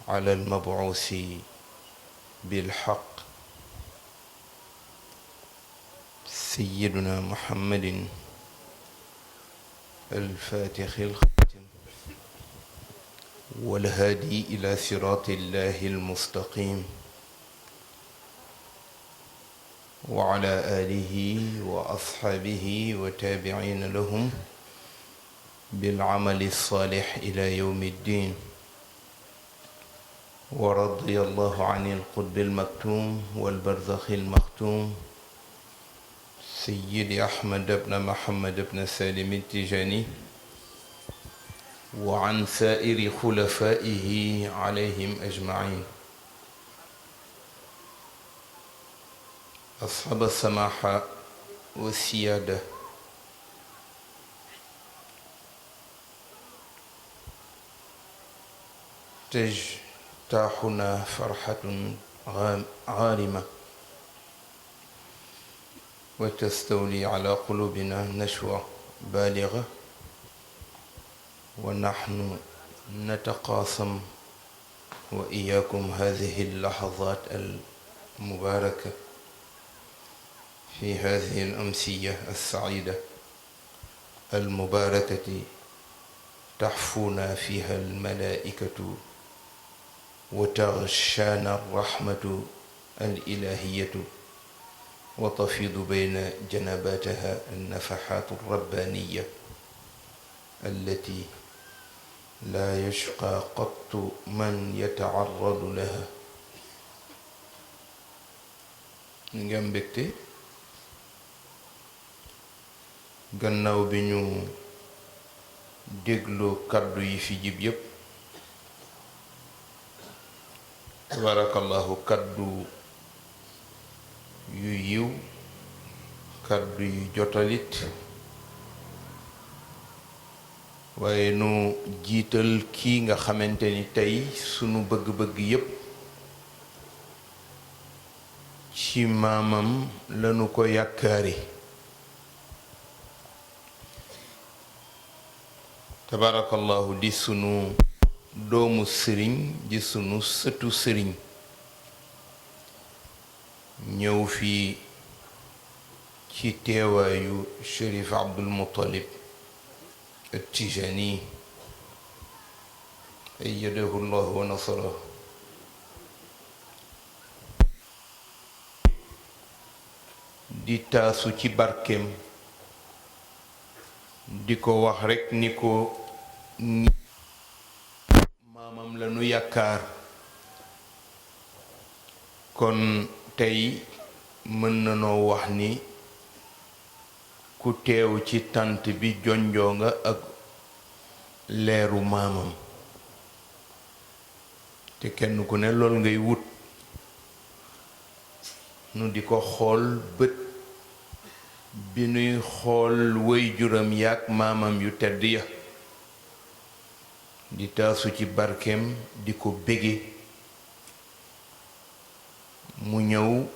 على المبعوث بالحق سيدنا محمد الفاتح الخاتم والهادي إلى صراط الله المستقيم وعلى آله وأصحابه وتابعين لهم بالعمل الصالح إلى يوم الدين. ورضي الله عن القطب المكتوم والبرزخ المختوم سيد أحمد بن محمد بن سالم التجاني وعن سائر خلفائه عليهم أجمعين. أصحاب السماحة والسيادة، تجتاحنا فرحة غارمة وتستولي على قلوبنا نشوة بالغة، ونحن نتقاسم وإياكم هذه اللحظات المباركة في هذه الأمسية السعيدة المباركة تحفونا فيها الملائكة وتغشانا الرحمة الإلهية وتفيض بين جنباتها النفحات الربانية التي لا يشقى قط من يتعرض لها. ngam mbégte gannaaw bi ñu déglu kàddu yi fi jib yépp, tabarakallahu, kàddu yu yiw, kàddu yu jotalit, waaye nu jiital kii nga xamante ni tey sunu bëgg-bëgg yépp ci maamam lanu ko yàkkaari. tabarakallahu, di sunu doomu sëriñ, di sunu sëtu sëriñ, ñëw fii ci teewaayu Chérif Abdul Muttalib At-Tijani ayyadahu llahu wa nasarahu. di taasu ci barkeem, di ko wax rekk ni ko maamam la nu yaakaar. kon tey mën na noo wax ni ku teew ci tant bi jonjoo nga ak leeru maamam, te kenn ku ne lool ngay wut. nu di ko xool bët bi nuy xool way juram yaak maamam yu tedd ya, di taasu ci barkeem, di ko bége. mu ñëw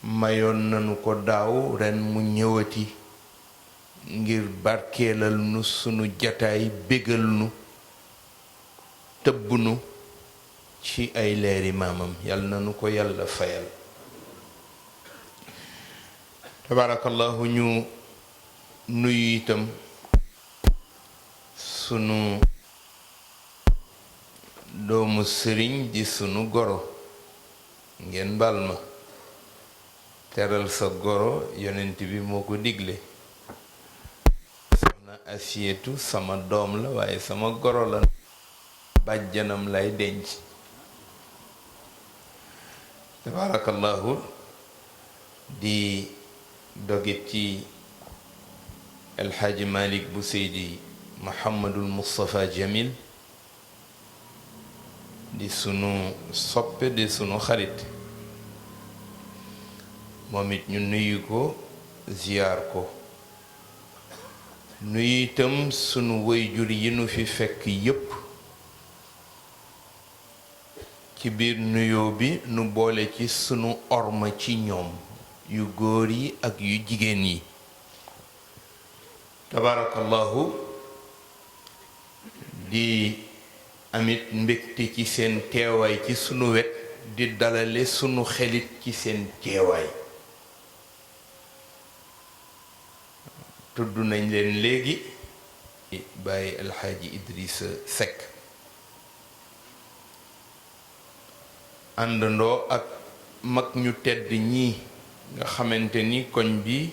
mayoon nanu ko daaw, ren mu ñëwati ngir barkeelal nu sunu jataay, bégal nu, tëbb nu ci ay leeri maamam. yàlla na nu ko yàlla fayal. tabarakallahu, ñu nuyu itam sunu doomu sëriñ di sunu goro. ngeen bal ma, teral sa goro yonent bi moo ko digle. soxna Asiyatu sama doom la, waaye sama goro la, bàjjanam lay denc. tabarakallahu, di dogit ci El Hadji Malick bu Seydi Muhammadul Mustafa Jamil, di sunu soppe, di sunu xarit. moom it ñu nuyu ko, ziyaar ko. nuyu itam sunu waajur yi nu fi fekk yépp. ci biir nuyoo bi nu boole ci sunu orma ci ñoom, yu góor yi ak yu jigéen yi. tabarakallahu, di amit mbégte ci seen teewaay ci sunu wet di dalale sunu xelit ci seen teewaay. tudd nañ leen léegi Baye Alxaaji Idrissa Seck àndandoo ak mag ñu tedd ñii nga xamante ni koñ bi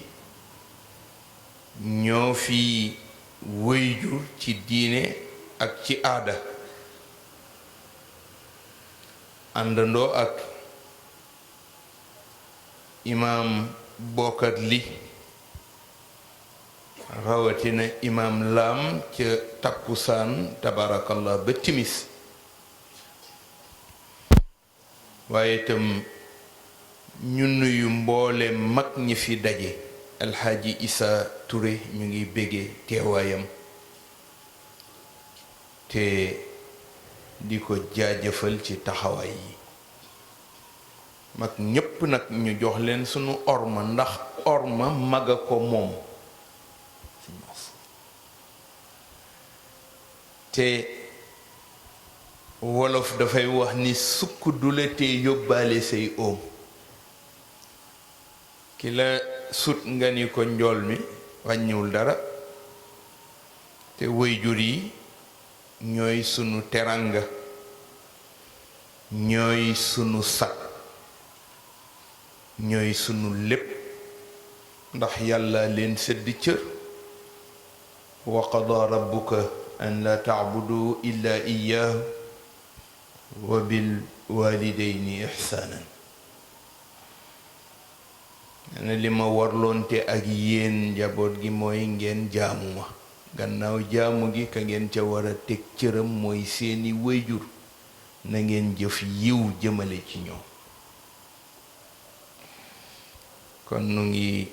ñoo fi wëyjur ci diine ak ci aada, àndandoo ak imaam Bokar Li rawatina imaam Lam ca takkusaan tabarakallah ba timis, waaye itam ñu nuyu mboole mag ñi fi daje. Alxaaji Issa Touré ñu ngi béggee teewaayam te di ko jaajëfal ci taxawaay yi. mag ñépp nag ñu jox leen sunu orma, ndax orma maga ko moom. te wolof dafay wax ni sukk du la tee yóbbaale say oom. ki la sut nga ni ko njool mi wàññiwul dara, te waajur yi ñooy sunu teranga, ñooy sunu sag, ñooy sunu lépp, ndax yàlla leen sëdd cër. wa qadaa rabbuka an la taabudu illa iyaahu wa bil walidayni ihsaanan. ne li ma warloonte ak yéen njaboot gi mooy ngeen jaamu ma, gannaaw jaamu gi ka ngeen ca war a teg cëram mooy seeni wayjur, na ngeen jëf yiw jëmale ci ñoom. kon nu ngi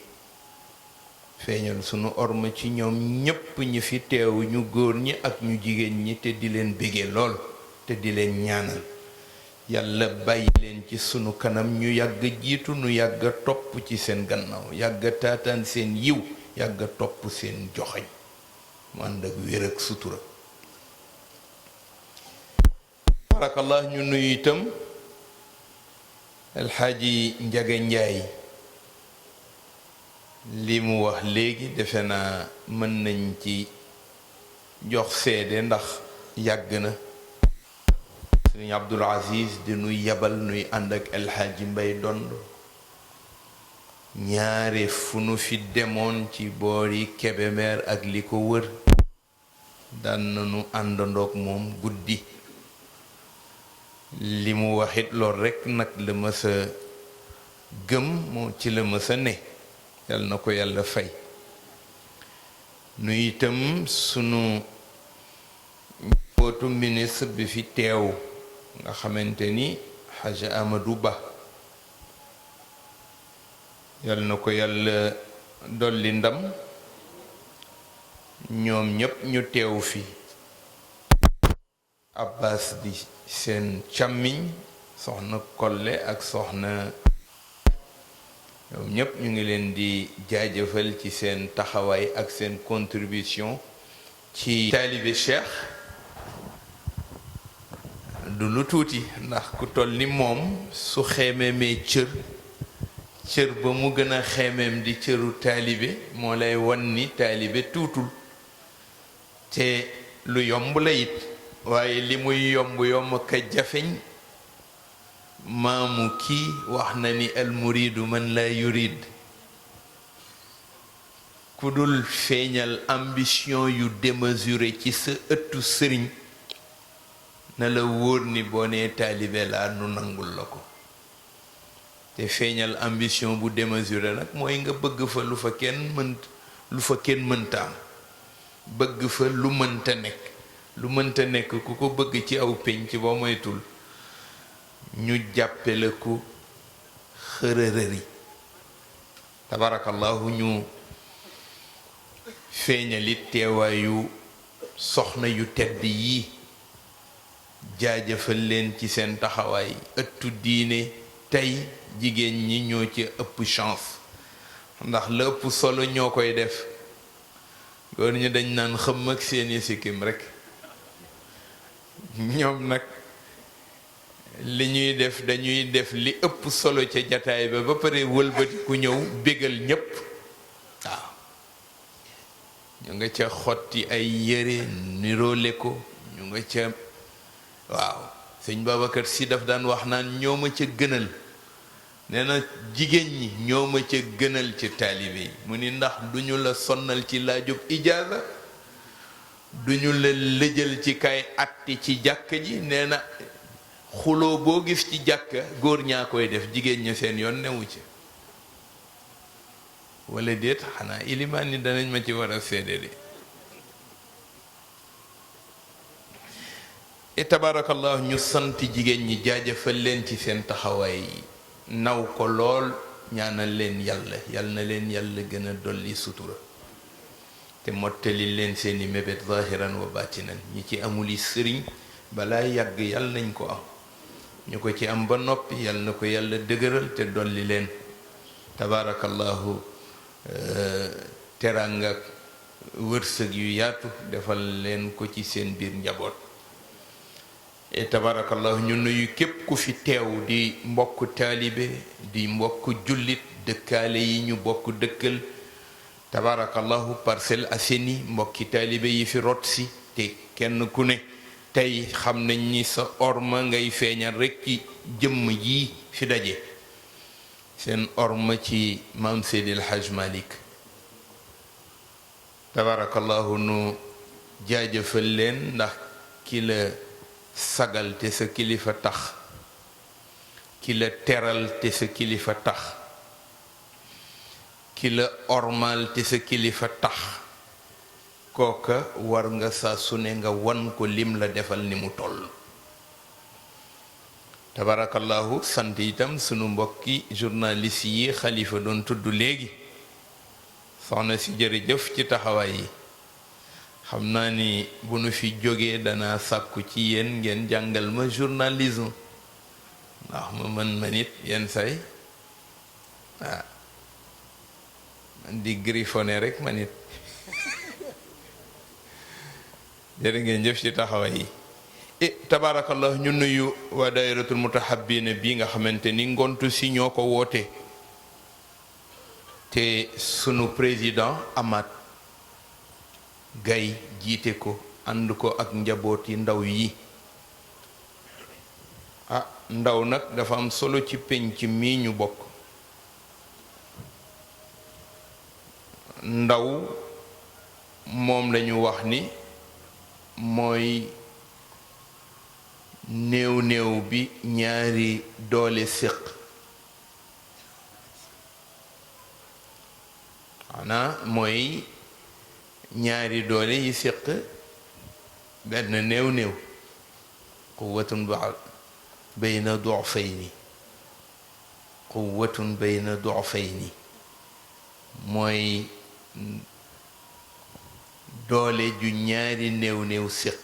feeñal sunu orma ci ñoom ñépp ñi fi teew, ñu góor ñi ak ñu jigéen ñi, te di leen bége lool te di leen ñaanal yàlla bàyyi leen ci sunu kanam, ñu yàgg jiitu, nu yàgg topp ci seen gannaaw, yàgg taataan seen yiw, yàgg topp seen joxañ, mu ànd ak wér ak sutura. barakallah. ñu nuyu itam Alxaaji Njaga Njaay. li mu wax léegi defe naa mën nañ ci jox seede ndax yàgg na. Sëriñ Abdul Aziz di nuy yabal nuy ànd ak Alxaaji Mbay Dond, ñaare fu nu fi demoon ci boori Kebemer ak li ko wër daan nañu àndandoog moom guddi. li mu waxit lool rekk nag la mësa gëm, moo ci la mësa ne. yal na ko yàlla fay. nu itam sunu njabootu ministre bi fi teew nga xamante ni Xaj Amadou Ba, yal na ko yàlla dolli ndam. ñoom ñépp ñu teew fi. Abbas di seen càmmiñ, soxna Kolle ak soxna, ñoom ñépp ñu ngi leen di jaajëfal ci seen taxawaay ak seen contribution ci taalibe Cheikh. du lu tuuti, ndax ku toll ni moom su xeemeemee cër ba mu gën a xeemeem di cëru taalibe, moo lay wan ni taalibe tuutul. te lu yomb la it, waaye li muy yomb ka jafeñ. maamu kii wax na ni al muridu man la yurid. ku dul feeñal ambition yu démesuré ci sa ëttu sëriñ, na la wóor ni boo nee taalibe laa nu nangul la ko. te feeñal ambition bu démesuré nag mooy nga bëgg fa lu fa kenn mënta am, bëgg fa lu mënta nekk ku ko bëgg ci aw pénc boo moytul ñu jàppe la ku xërërëri. tabarakallahu. ñu feeñalit teewaayu soxna yu tedd yi, jaajëfal leen ci seen taxawaay. ëttu diine tey jigéen ñi ñoo ci ëpp chance, ndax la ëpp solo ñoo koy def. góor ñi dañ naan xëm ak seeni sikkim rekk, ñoom nag li ñuy def dañuy def li ëpp solo ca jataay ba pare wëlbati ku ñëw bégal ñépp waaw ñu nga ca xotti ay yére niroole ko ñu nga ca waaw sëñ Babacar Si daf daan wax naan ñoo ma ca gënal nee na jigéen ñi ñoo ma ca gënal ci taalibe yi mu ni ndax duñu la sonnal ci laajub ijaaza duñu la lëjal ci kay atti ci jàkka ji nee na xuloo boo gis ci jàkka góor ñaa koy def jigéen ña seen yoon newu ci wala déet xanaa ilimaan ni danañ ma ci war a seede de et tabarakallah ñu sant jigéen ñi jaajëfal leen ci seen taxawaay naw ko lool ñaanal leen yàlla yal na leen yàlla gën a dolli sutura te mottali leen seeni mébét zahiran wa batinan ñi ci amuli sëriñ balaa yàgg yal nañ ko am ñu ko ci am ba noppi yal na ko yàlla dëgëral te dolli leen tabarakallahu teranga wërsëg yu yaatu defal leen ko ci seen biir njaboot et tabarakallahu ñu nuyu képp ku fi teew di mbokk taalibe di mbokk jullit dëkkaale yi ñu bokk dëkkal tabarakallahu Parcelles Assainies mbokki taalibe yi fi rot si te kenn ku ne tey xam nañ ni sa orma ngay feeñal rekk ci jëmm yi fi daje seen orma ci maam Seydil Hajj Malick tabarakallahu nu jaajëfal leen ndax ki la sagal te sa kilifa tax ki la teral te sa kilifa tax ki la ormal te sa kilifa tax kooka war nga saa su ne nga wan ko lim la defal ni mu toll tabarakallahu sant itam sunu mbokki journaliste yi xalifa doon tudd léegi soxna si jërëjëf ci taxawaay yi xam naa ni bu nu fi jógee dana sàkku ci yéen ngeen jàngal ma journalisme ndax ma mën nit yenn say man di griffonné rek ma nit jërë ngeen jëf ci taxawaay yi tabaarakallah ñu nuyu waa daayiratul mutahabbina bi nga xamante ni ngontu si ñoo ko woote te sunu président Amath Gaye jiite ko ànd ko ak njabooti ndaw yi ndaw nag dafa am solo ci penc mi ñu bokk ndaw moom lañu wax ni mooy néew bi ñaari doole séq xanaa mooy ñaari doole yi séq benn néew quwwatun bayna du'fayni mooy doole ju ñaari néew séq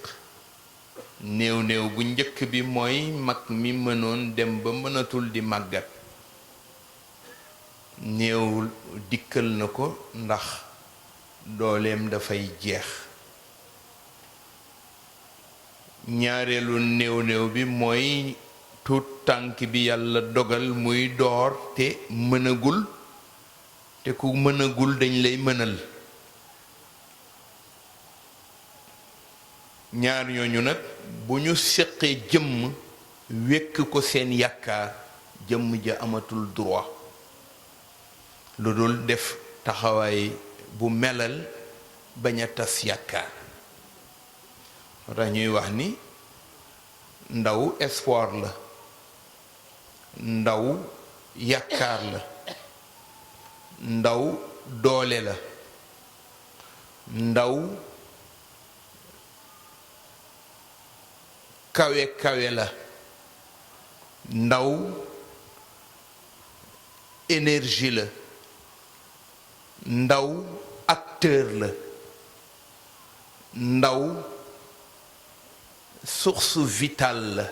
néew bu njëkk bi mooy mag mi mënoon dem ba mënatul di màggat néew dikkal na ko ndax dooleem dafay jeex ñaareelu néew bi mooy tuut tànk bi yàlla dogal muy door te mënagul te ku mënagul dañ lay mënal ñaar ñooñu nag bu ñu séqee jëmm wekk ko seen yaakaar jëmm ja amatul droit lu dul def taxawaay bu melal bañ a tas yaakaar moo tax ñuy wax ni ndaw espoir la ndaw yaakaar la ndaw doole la ndaw kawe la ndaw énergie la ndaw acteur la ndaw source vitale la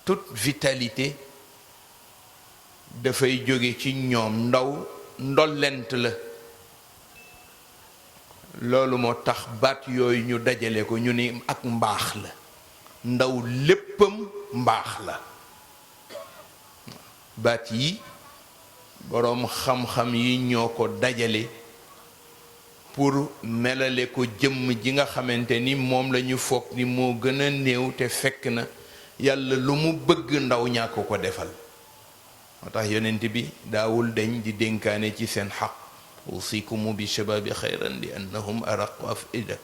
toute vitalité dafay jóge ci ñoom ndaw ndollent la loolu moo tax baat yooyu ñu dajale ko ñu ni ak mbaax la ndaw léppam mbaax la. baat yi boroom xam-xam yi ñoo ko dajale pour melale ko jëmm ji nga xamante ni moom lañu foog ni moo gën a néew te fekk na yàlla lu mu bëgg ndaw ñàkk ko defal. moo tax yonent bi daawul dañ di dénkaane ci seen xaq usikumu bi shababi xayran li annahum araqu afida.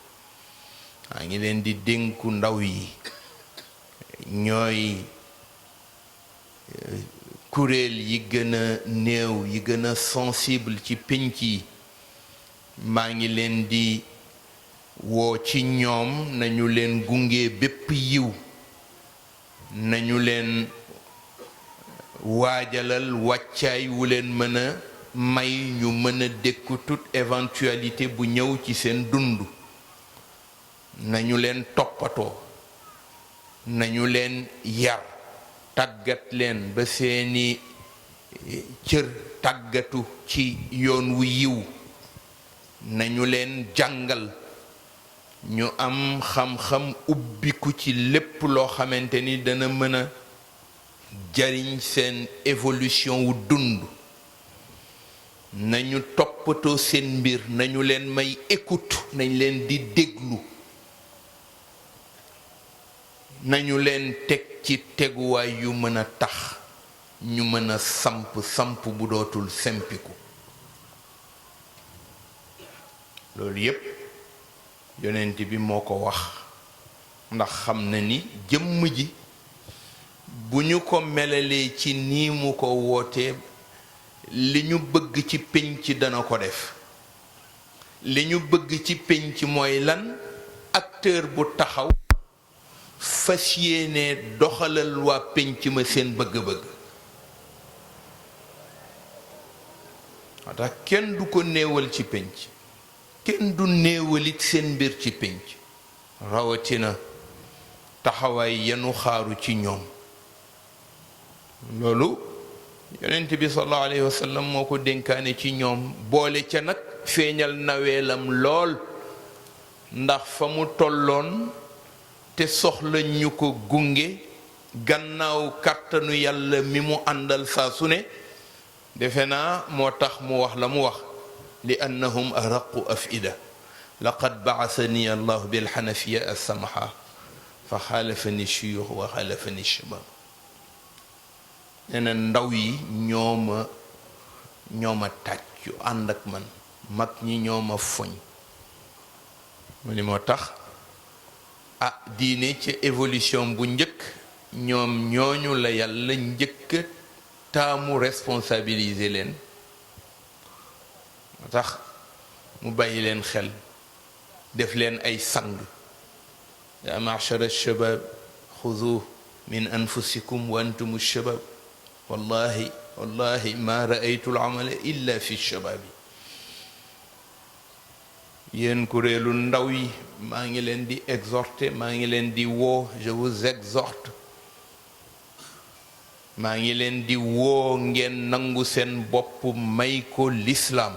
maa ngi leen di dénku ndaw yi, ñooy kuréel yi gën a néew yi gën a sensible ci pénc yi. maa ngi leen di woo ci ñoom nañu leen gunge bépp yiw, nañu leen waajalal wàccaay wu leen mën a may ñu mën a dékku toute éventualité bu ñëw ci seen dund. nañu leen toppatoo, nañu leen yar, tàggat leen ba seeni cër tàggatu ci yoon wu yiw. nañu leen jàngal ñu am xam-xam ubbiku ci lépp loo xamante ni dana mën a jariñ seen évolution wu dund. nañu toppatoo seen mbir, nañu leen may écoute, nañ leen di déglu, nañu leen teg ci teguwaay yu mën a tax ñu mën a samp bu dootul sempiku. loolu yépp yonent bi moo ko wax, ndax xam na ni jëmm ji bu ñu ko melalee ci nii mu ko wootee, li ñu bëgg ci pénc dana ko def. li ñu bëgg ci pénc mooy lan? acteur bu taxaw fas yéene doxalal waa pénc ma seen bëgg-bëgg. moo tax kenn du ko néewal ci pénc, kenn du néewalit seen mbir ci pénc, rawatina taxawaay yenu xaaru ci ñoom. loolu yonent bi sallallahu alayhi wa sallam moo ko dénkaane ci ñoom, boole ca nag feeñal naweelam lool, ndax fa mu tolloon te soxla ñu ko gunge gannaaw kàttanu yàlla mi mu àndal saa su ne. defe naa moo tax mu wax la mu wax, li annahum araqu afida laqad baasani allahu bilxanafiya alsamaha fa xaalafani shuyux wa xaalafani shabab. nee na ndaw yi ñooma tàccu ànd ak man, mag ñi ñooma foñ. mu ni moo tax diine ca évolution bu njëkk ñoom ñooñu la yàlla njëkk taamu responsabiliser leen. moo tax mu bàyyi leen xel, def leen ay sang. yaa ma'shara ash-shabab xudu min anfusikum wa antum ash-shabab wallahi ma ra'aytu al-amala illa fi ash-shabab. yéen kuréelu ndaw yi maa ngi leen di exhorter, maa ngi leen di woo, je vous exhorte, maa ngi leen di woo ngeen nangu seen bopp may ko l'islam.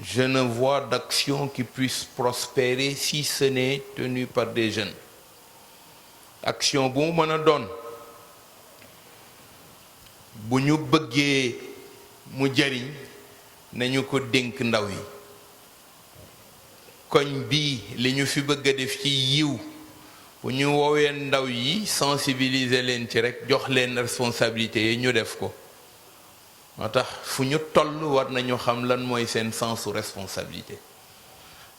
Je ne vois d'action qui puisse prospérer si ce n'est tenue par des jeunes. action bu mu mën a doon bu ñu bëggee mu jariñ nañu ko dénk ndaw yi. koñ bii li ñu fi bëgg a def ci yiw bu ñu woowee ndaw yi sensibiliser leen ci rekk jox leen responsabilité yi ñu def ko. moo tax fu ñu toll war nañu xam lan mooy seen sensu responsabilité,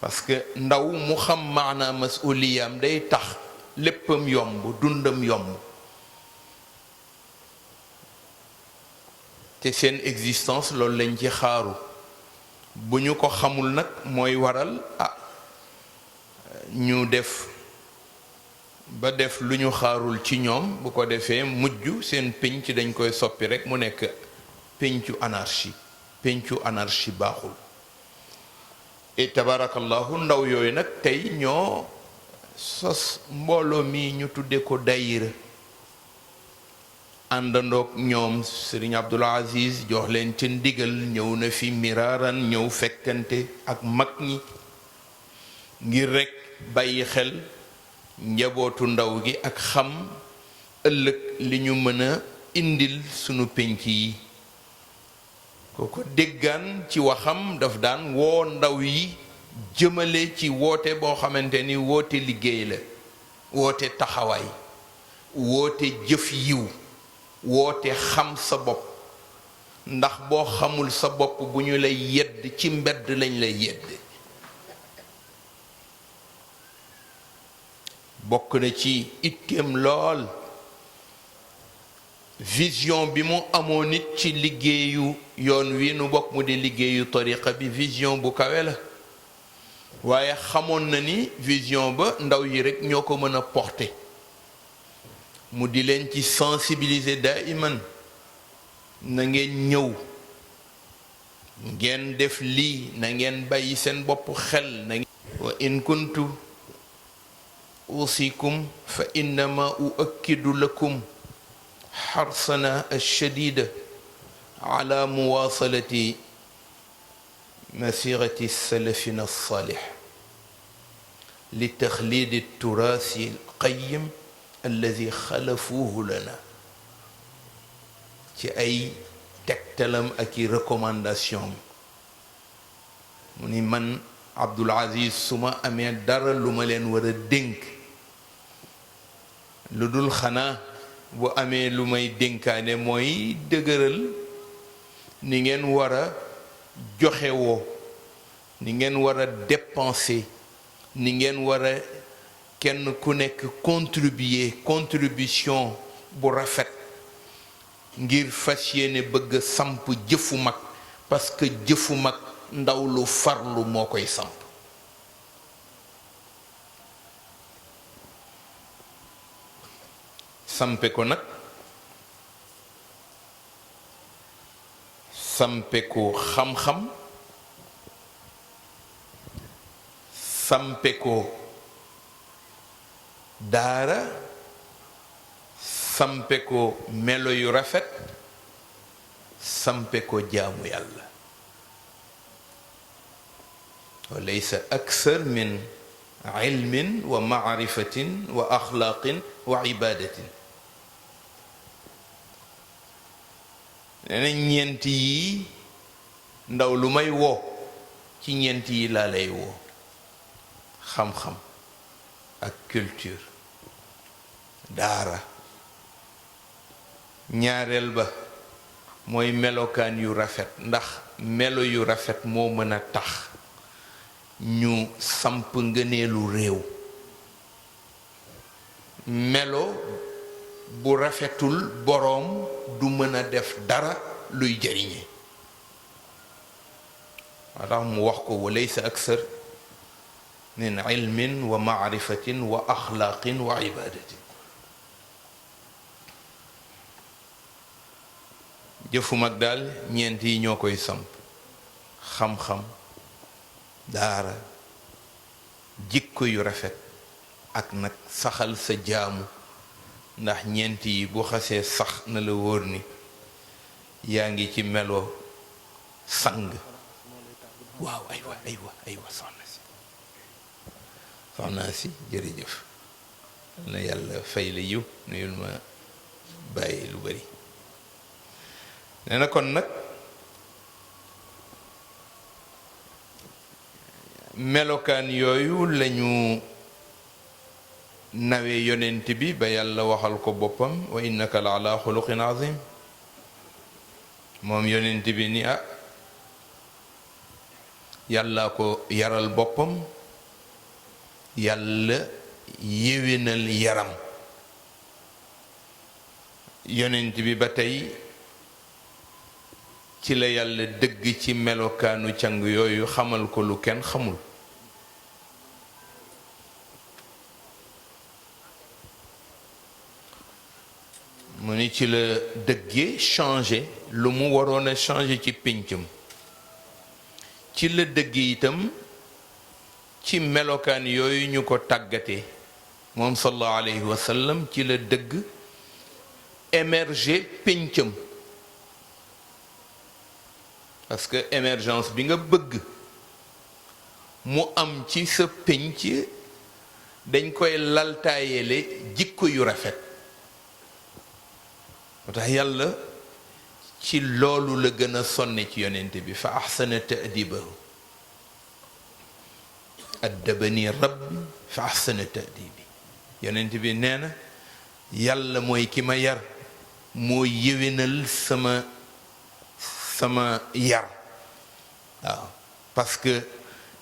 parce que ndaw mu xam maanaa masuliyaam day tax léppam yomb, dundam yomb. te seen existence loolu lañ ci xaaru. bu ñu ko xamul nag mooy waral ñu def lu ñu xaarul ci ñoom, bu ko defee mujj seen pénc dañ koy soppi rekk mu nekk péncu anarchie. péncu anarchie baaxul. et tabarakallahu ndaw yooyu nag tey ñoo sos mbooloo mi ñu tudde ko dayira. àndandoog ñoom Sëriñ Abdul Aziz jox leen ci ndigal, ñëw na fi miraaran, ñëw fekkante ak mag ñi ngir rekk bàyyi xel njabootu ndaw gi ak xam ëllëg li ñu mën a indil sunu penc yi kooko déggaan ci waxam daf daan woo ndaw yi jëmale ci woote boo xamante ni woote liggéey la woote taxawaay woote jëf yiw woote xam sa bopp ndax boo xamul sa bopp bu ñu lay yedd ci mbedd lañ lay yedd bokk na ci itteem lool vision bi mu amoon nit ci liggéeyu yoon wi nu bokk mu di liggéeyu tariqa bi vision bu kawe la waaye xamoon na ni vision ba ndaw yi rekk ñoo ko mën a porter mu di leen ci sensibiliser daiman na ngeen ñëw ngeen def lii na ngeen bàyyi seen bopp xel na ngeen wa in kuntu usikum fa innama uakkidu lakum حرصنا الشديد على مواصلة مسيرة سلفنا الصالح لتخليد التراث القيم الذي خلفوه لنا ci ay tegtalam ak i recommandation mu ni man Abdul Aziz su ma amee dara lu ma leen war a dénk lu dul xanaa bu amee lu may dénkaane mooy dëgëral ni ngeen war a joxe woo ni ngeen war a dépenser ni ngeen war a kenn ku nekk contribution bu rafet ngir fas yéene bëgg samp jëfu mag parce que jëfu mag ndaw lu farlu moo koy samp sampe ko nag sampe ko xam-xam sampe ko daara sampe ko melo yu rafet sampe ko jaamu yàlla wa laysa aksar min ilmin wa maarifatin wa axlaaqin wa ibadatin nee ñeent yi ndaw lu may woo ci ñeent yi laa lay woo xam-xam ak culture daara ñaareel ba mooy melokaan yu rafet ndax melo yu rafet moo mën a tax ñu samp ngëneelu réew melo bu rafetul boroom du mën a def dara luy jariñe waa tax mu wax ko wa laysa aksar min ilmin wa maarifatin wa axlaaqin wa ibadatin jëfu mag daal ñeent yi ñoo koy samp xam-xam daara jikko yu rafet ak nag saxal sa jaamu ndax ñeent yi bu xasee sax na la wóor ni yaa ngi ci melo sang waaw aywa soxna si jërëjëf na yàlla fay la yiw nuyul ma bàyyi lu bari nee na kon nag melokaan yooyu lañu nawe yonent bi ba yàlla waxal ko boppam wa innaka la ala xuluqin azim moom yonent bi ni yàlla ko yaral boppam yàlla yéwénal yaram yonent bi ba tey ci la yàlla dëgg ci melokaanu càng yooyu xamal ko lu kenn xamul mu ni ci la dëggee changé lu mu waroon a changé ci péncam ci la dëgg itam ci melokaan yooyu ñu ko tàggatee moom sallallahu alayhi wa sallam ci la dëgg émerger péncam parce que émergence bi nga bëgg mu am ci sa pénc dañ koy laltaayele jikko yu rafet moo tax yàlla ci loolu la gën a sonne ci yonent bi fa ahsana ta'dibahu addabani rabbi fa ahsana ta'dibi yonent bi nee na yàlla mooy ki ma yar moo yéwénal sama yar waaw parce que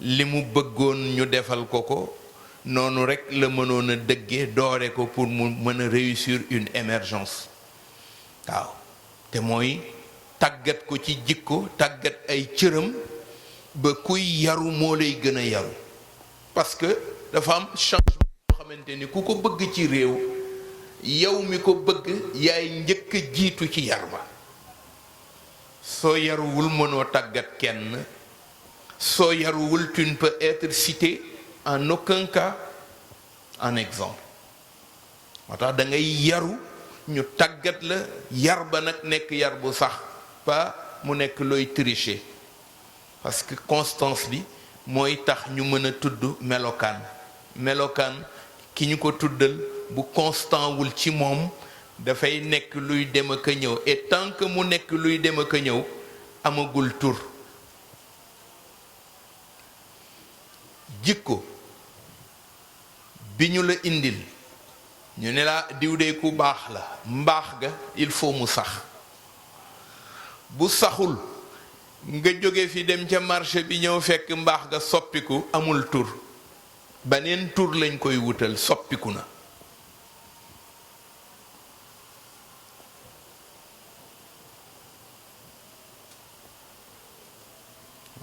li mu bëggoon ñu defal ko noonu rekk la mënoon a dëggee doore ko pour mu mën a réussir une émergence waaw te mooy tàggat ko ci jikko tàggat ay cëram ba kuy yaru moo lay gën a yaru parce que dafa am changement boo xamante ni ku ko bëgg ci réew yow mi ko bëgg yaay njëkk a jiitu ci yar ba soo yaruwul mënoo tàggat kenn soo yaruwul tu ne peux être cité en aucun cas en exemple moo tax da ngay yaru ñu tàggat la yar ba nag nekk yar bu sax pas mu nekk looy tricher parce que constance bi mooy tax ñu mën a tudd melokaan ki ñu ko tuddal bu constant wul ci moom dafay nekk luy dem ak a ñëw et tant que mu nekk luy dem ak a ñëw amagul tur jikko bi ñu la indil ñu ne la diw de ku baax la mbaax ga il faut mu sax bu saxul nga jóge fi dem ca marché bi ñëw fekk mbaax ga soppiku amul tur beneen tur lañ koy wutal soppiku na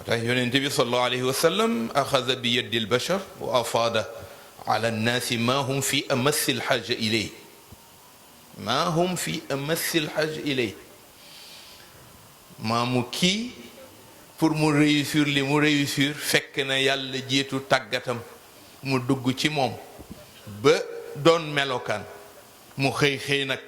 tax yonent bi sallallahu alayhi wa sallam axada bi yaddi albashar wa afaada ala annaasi ma hum fi amassi alxaja ilay ma hum fi amassi alxaja ilay maamu kii pour mu réussir li mu réussir fekk na yàlla jiitu tàggatam mu dugg ci moom ba doon melokaan mu xëy nag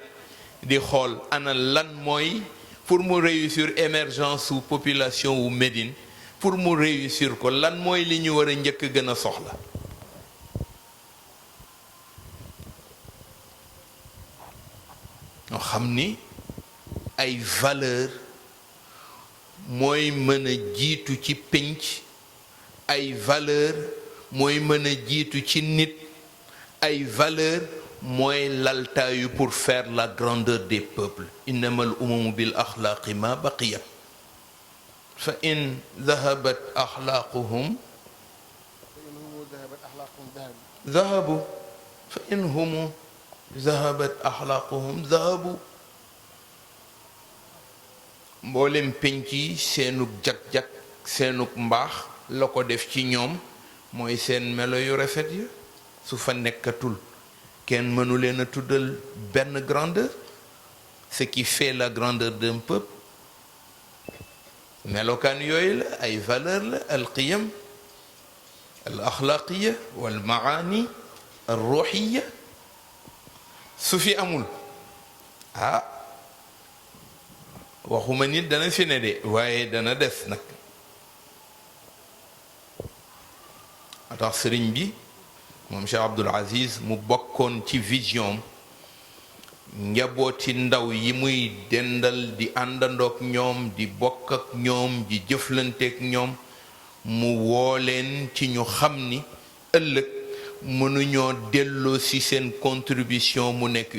di xool ana lan mooy pour mu réussir émergence su population wu Médine pour mu réussir ko lan mooy li ñu war a njëkk gën a soxla ñoo xam ni ay valeur mooy mën a jiitu ci pénc ay valeur mooy mën a jiitu ci nit ay valeur mooy laltaayu pour faire la grandeur des peuples innamal umamu bil axlaaqi ma baqiyat fa in dahabat axlaaquhum dahabu fa in humu dahabat axlaaquhum dahabu mboolem penc yi seenug jag-jag seenug mbaax la ko def ci ñoom mooy seen melo yu rafet ya su fa nekkatul kenn mënu leen a tuddal benn grandeur ce qui fait la grandeur d'un peuple melokaan yooyu la ay valeur la al qiyam al axlaaqiya wal maani al ruuxiya su fi amul waxuma nit dana fi ne de waaye dana des nag a tax sëriñ bi moom Cheikh Abdoul Aziz mu bokkoon ci vision njabooti ndaw yi muy dendal di àndandook ñoom di bokk ak ñoom di jëflanteek ñoom mu woo leen ci ñu xam ni ëllëg mënuñoo delloo ci seen contribution mu nekk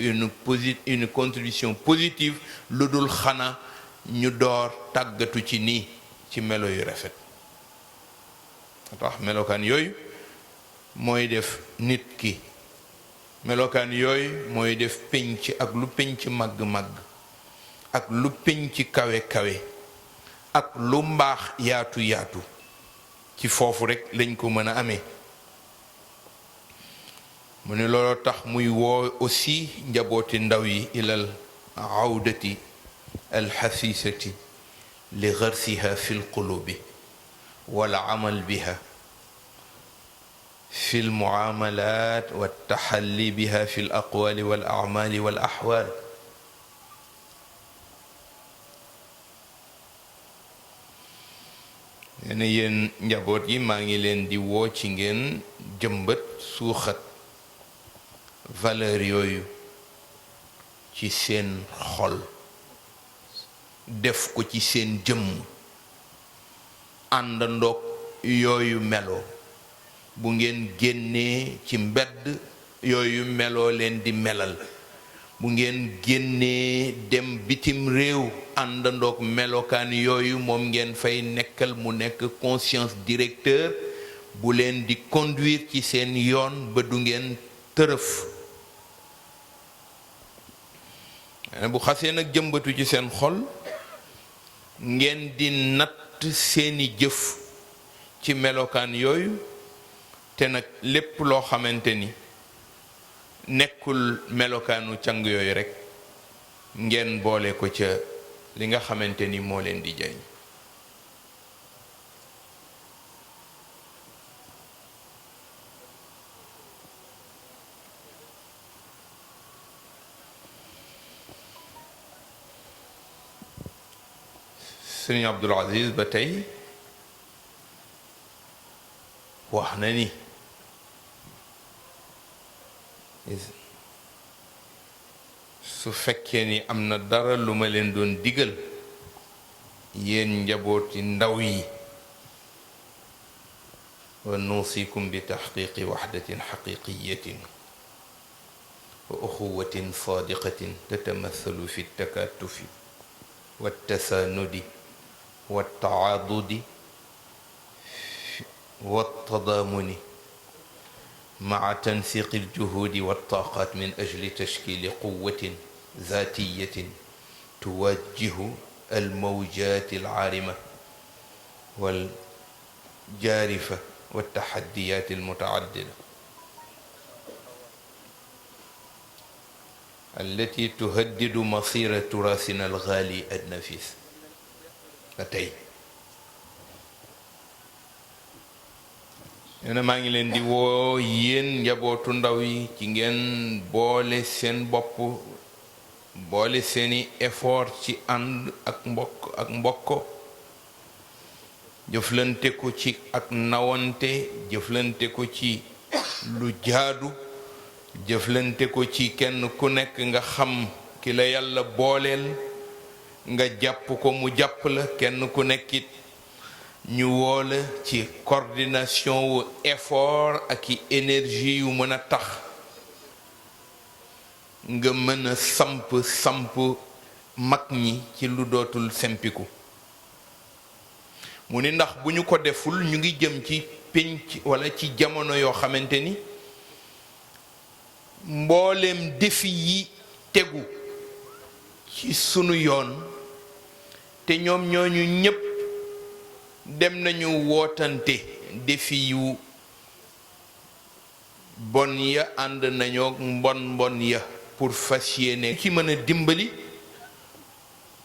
une contribution positive lu dul xanaa ñu door tàggatu ci nii ci melo yu rafet tax melokaan yooyu mooy def nit ki melokaan yooyu mooy def pénc ak lu pénc màgg-màgg ak lu pénc kawe-kawe ak lu mbaax yaatu-yaatu ci foofu rekk lañ ko mën a amee mu ne looloo tax muy woo aussi njabooti ndaw yi ilal awdati alxasisati li garsiha fi lqulubi wal amal biha fi lmuamalat waltaxalli biha fi laqwali wal acmali wal axwal nee na yéen njaboot yi maa ngi leen di woo ci ngeen jëmbat suuxat valeur yooyu ci seen xol def ko ci seen jëmm àndandoog yooyu melo bu ngeen génnee ci mbedd yooyu meloo leen di melal bu ngeen génnee dem bitim réew àndandoog melokaan yooyu moom ngeen fay nekkal mu nekk conscience directeur bu leen di conduire ci seen yoon ba du ngeen tërëf bu xasee nag jëmbatu ci seen xol ngeen di natt seeni jëf ci melokaan yooyu te nag lépp loo xamante ni nekkul melokaanu càng yooyu rekk ngeen boole ko ca li nga xamante ni moo leen di jariñ Sëriñ Abdul Aziz ba tey wax na ni su fekkee ni am na dara lu ma leen doon digal yéen njabooti ndaw yi wa nuusikum bi taxqiqi waxdatin xaqiqiyatin wa uxuwatin saadiqatin tatamathalu fi takatufi wa tasaanudi wa taadudi wa tadaamuni مع تنسيق الجهود والطاقات من أجل تشكيل قوة ذاتية توجه الموجات العارمة والجارفة والتحديات المتعددة التي تهدد مصير تراثنا الغالي النفيس أتي neena maa ngi leen di woo yéen njabootu ndaw yi ci ngeen boole seen bopp boole seeni effort ci ànd ak mbokko jëflante ko ci ak nawante jëflante ko ci lu jaadu jëflante ko ci kenn ku nekk nga xam ki la yàlla booleel nga jàpp ko mu jàpp la kenn ku nekkit ñu woola ci coordination wu effort ak i énergie yu mën a tax nga mën a samp mag ñi ci lu dootul sempiku mu ni ndax bu ñu ko deful ñu ngi jëm ci pénc walla ci jamono yoo xamante ni mbooleem défi yi tegu ci sunu yoon te ñoom ñooñu ñépp dem nañu wootante défi yu bon ya ànd nañoo mbon ya pour fas yéene ci mën a dimbali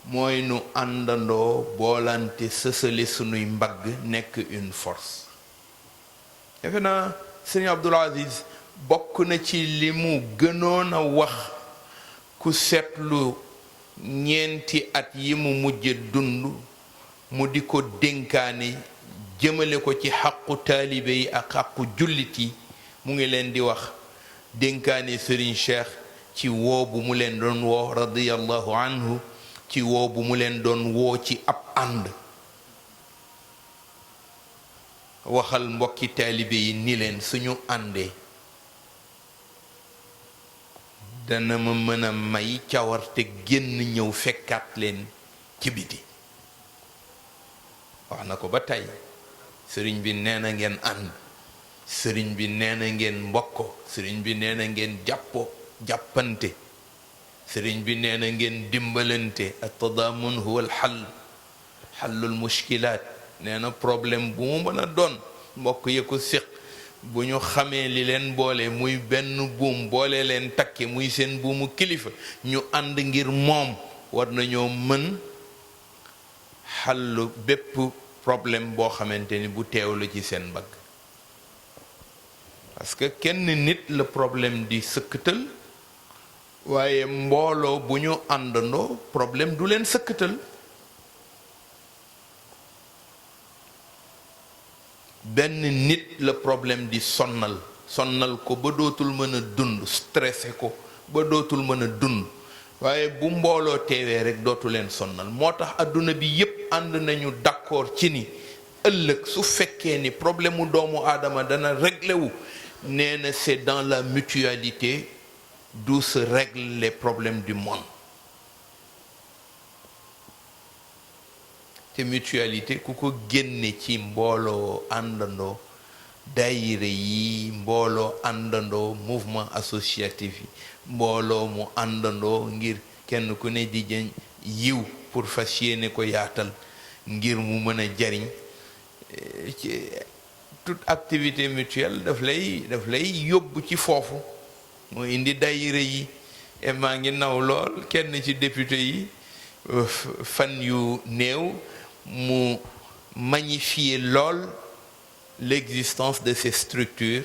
mooy nu àndandoo boolante sësale sunuy mbagg nekk une force defe naa Sëriñ Abdul Aziz bokk na ci li mu gënoon a wax ku seetlu ñeenti at yi mu mujj dund mu di ko dénkaane jëmale ko ci xaqu taalibe yi ak xaqu jullit yi mu ngi leen di wax dénkaane Serigne Cheikh ci woo bu mu leen doon woo radiyallahu anhu ci woo bu mu leen doon woo ci ab ànd waxal mbokki taalibe yi ni leen suñu àndee dana ma mën a may cawarte génn ñëw fekkaat leen ci biti wax na ko ba tey sëriñ bi nee na ngeen ànd sëriñ bi nee na ngeen mbokko sëriñ bi nee na ngeen jàppante sëriñ bi nee na ngeen dimbalante at-tadaamun huwa al-hall xallul mushkilaat nee na problème bu mu mën a doon mbokk yi ko séq bu ñu xamee li leen boole muy benn buum boole leen takke muy seen buumu kilifa ñu ànd ngir moom war nañoo mën xallu bépp problème boo xamante ni bu teewlu ci seen mbagg parce que kenn nit la problème di sëkkatal waaye mbooloo bu ñu àndandoo problème du leen sëkkatal benn nit la problème di sonnal sonnal ko ba dootul mën a dund, stressé ko ba dootul mën a dund. waaye bu mbooloo teewee rek dootu leen sonnal. moo tax adduna bi yépp ànd nañu d'accord ci ni ëllëg su fekkee ni problème mu doomu aadama dana réglé wu, nee na c'est dans la mutualité d'où se règlent les problèmes du monde. te mutualité ku ko génne ci mbooloo àndandoo, daayira yi mbooloo àndandoo, mouvement associatif yi mbooloo mu àndandoo ngir kenn ku ne di jën yiw pour fas yéene ko yaatal ngir mu mën a jariñ. ci toute activité mutuelle daf lay yóbbu ci foofu. moo indi daayira yi. et maa ngi naw lool kenn ci député yi fan yu néew mu magnifier lool l'existence de ces structures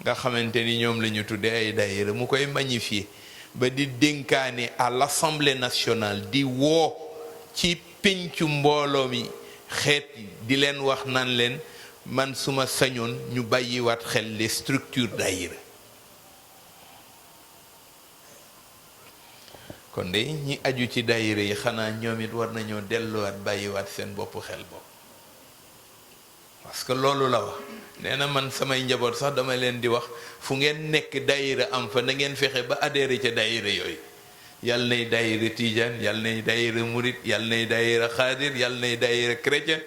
nga xamante ni ñoom la ñu tuddee ay daayira, mu koy magnifier ba di dénkaane à l'Assemblée nationale, di woo ci péncu mbooloo mi xeet di leen wax naan leen man suma sañoon ñu bàyyiwaat xel les structures daayira. kon de ñi aju ci daayira yi xanaa ñoom it war nañoo delluwaat bàyyiwaat seen bopp xel bopp, parce que loolu la wax. nee na man samay njaboot sax dama leen di wax fu ngeen nekk daayira am fa na ngeen fexe ba adhéré ca daayira yooyu. yàlla nay daayira tijaan, yàlla nay daayira murit, yàlla nay daayira xaadir, yàlla nay daayira chrétien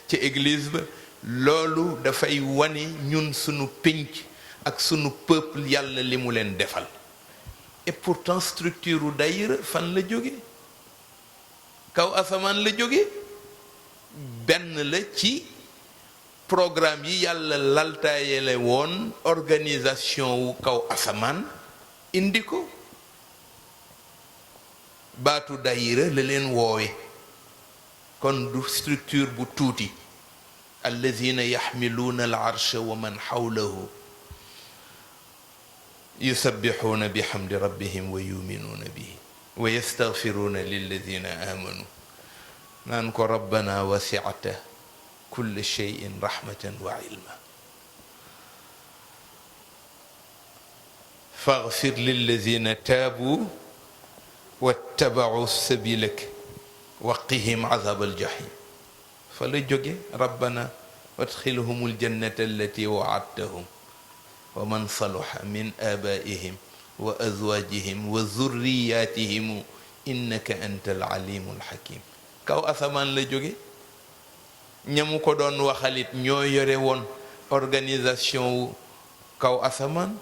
ci église ba. loolu dafay wane ñun sunu pénc ak sunu peuple yàlla li mu leen defal. et pourtant structure u daayira fan la jóge? kaw asamaan la jóge. benn la ci programme yi yàlla laltaayele woon organisation wu kaw asamaan indi ko. baatu daayira la leen woowe. kon du structure bu tuuti. allazina yaxmiluuna al arsha wa man xawlahu yusabbixuuna bixamdi rabbihim wa yuminuuna bihi wa yastaxfiruuna lilladina aamanu naan ko rabbana wasicta kulla cheyin rahmatan wa ilma faxfir lilladina taabu wattabacuu sabilak waqihim azab aljahim. fa la jóge rabbana wadxilhum aljannata allati waadtahum wa man saluha min abaihim wa azwajihim wa zurriyatihim innaka anta alalimu alhakim. kaw asamaan la jóge. ñamu ko doon waxalit ñoo yore woon organisation wu kaw asamaan.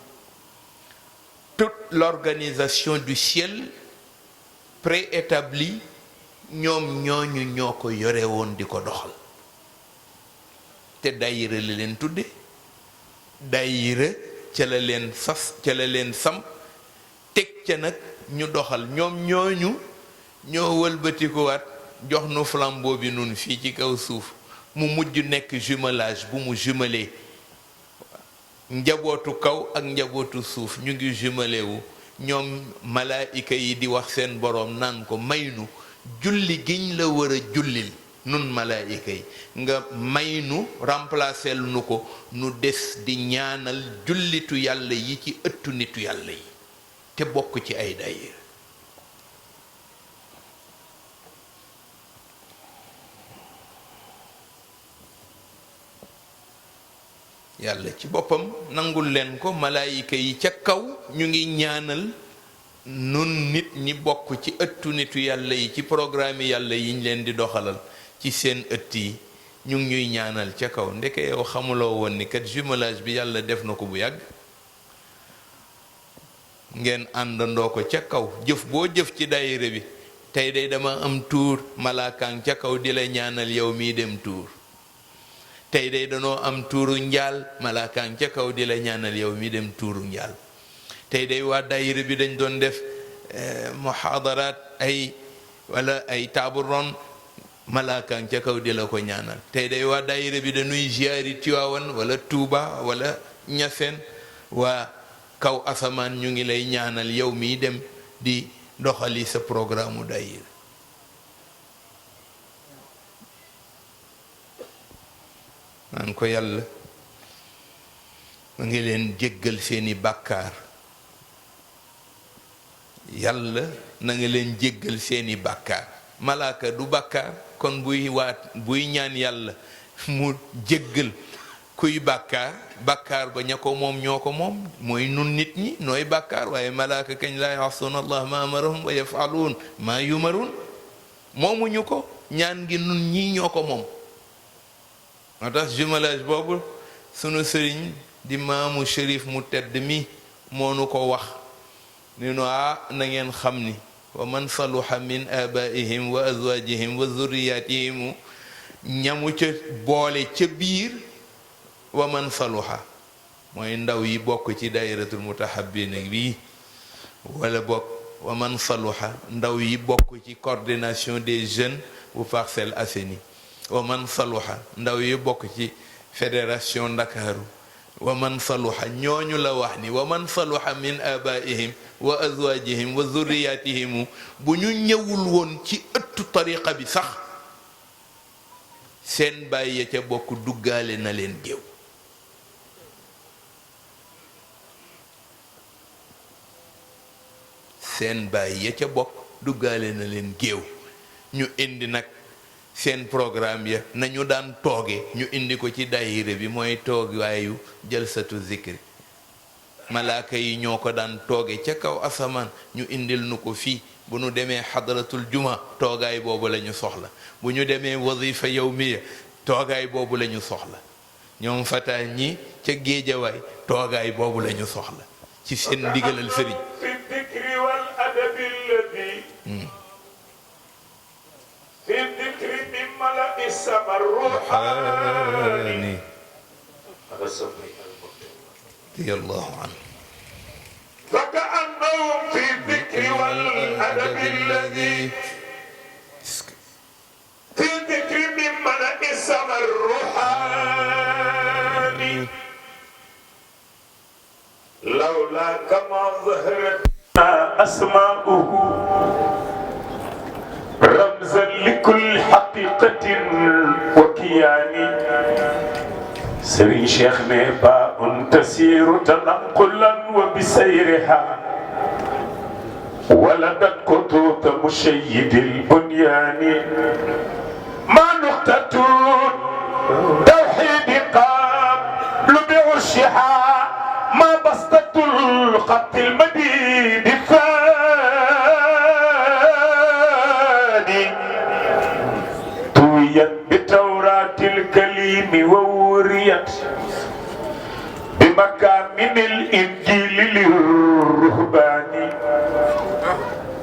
toute l'organisation du ciel préétablie ñoom ñooñu ñoo ko yore woon di ko doxal. te daayira la leen tudde. daayira ca la leen sas, ca la leen sam, teg ca nag ñu doxal. ñoom ñooñu ñoo wëlbatikuwaat jox nu flambeau bi nun fii ci kaw suuf. mu mujj nekk jumelage bu mu jumelé njabootu kaw ak njabootu suuf ñu ngi jumelé wu. ñoom malaayika yi di wax seen boroom naan ko may nu julli giñ la war a jullil nun malaayika yi nga may nu remplacer nu ko, nu des di ñaanal jullitu yàlla yi ci ëttu nitu yàlla yi te bokk ci ay daayira. yàlla ci boppam nangul leen ko. malaayika yi ca kaw ñu ngi ñaanal nun nit ñi bokk ci ëttu nitu yàlla yi ci programme yàlla yi ñu leen di doxalal ci seen ëtt yi ñu ngi ñuy ñaanal ca kaw. ndeke yow xamuloo woon ni kat jumelage bi yàlla def na ko bu yàgg. ngeen àndandoo ko ca kaw. jëf boo jëf ci daayira bi tey day dama am tuur, malaakaan ca kaw di la ñaanal yow mii dem tuur. tey day danoo am tuuru njaal, malaakaan ca kaw di la ñaanal yow mi dem tuuru njaal. tey day waa daayira bi dañ doon def muhaadaraat ay wala ay table ronde, malaakaan ca kaw di la ko ñaanal. tey day waa daayira bi dañuy ziyaari Tiwaawan wala Tuuba wala Ñaseen, waa kaw asamaan ñu ngi lay ñaanal yow mi dem di doxali sa programme u daayira. naan ko yàlla ma ngi leen jéggal seeni bàkkaar yàlla na nga leen jéggal seeni bàkkaar malaaka du bàkkaar kon buy ñaan yàlla mu jéggal kuy bàkkaar bàkkaar ba ña ko moom ñoo ko moom mooy nun nit ñi nooy bàkkaar waaye malaaka kañ laa yaxsuuna allah ma amarahum wa yafaluun maa yumaruun moomuñu ko ñaan gi nun ñii ñoo ko moom moo tax jumelage boobu sunu sëriñ di maamu shérif mu tedd mi moo nu ko wax ni nu na ngeen xam ni wa man saluha min abaihim wa azwajihim wa zurriyatihim ñamu ca boole ca biir wa man saluha mooy ndaw yi bokk ci daayiratul mutahabbina bi wala bokk wa man saluha ndaw yi bokk ci coordination des jeunes bu Parcelles Assainies wa man saluha ndaw yi bokk ci fédération Ndakaaru wa man saluha ñooñu la wax ni wa man saluha min abaihim wa azwajihim wa zurriyatihim bu ñu ñëwul woon ci ëttu tariqa bi sax seen baay ya ca bokk duggaale na leen géew seen baay ya ca bokk duggaale na leen géew ñu indi nag seen programme ya nañu daan tooge ñu indi ko ci daayira bi mooy toogaayu jalsatu zikri malaaka yi ñoo ko daan tooge ca kaw asamaan ñu indil nu ko fii bu ñu demee xadratul juma toogaay boobu la ñu soxla bu ñu demee wazifa yawmiya toogaay boobu la ñu soxla ñoom fataa ñi ca géejawaay toogaay boobu la ñu soxla ci seen ndigalal sëriñ الروحاني رضي الله عنه فكأنهم في الذكر والأدب الذي في الذكر من ملأ السماء الروحاني لولا كما ظهرت أسماؤه رمزا لكل حقيقة وكيان سري شيخنا باء تسير تنقلا وبسيرها ولدت خطوط مشيد البنيان ما نقطة توحيد قابل بعرشها ما بسطة الخط المديد بتوراة الكليم ووريت بمكامن الإنجيل للرهبان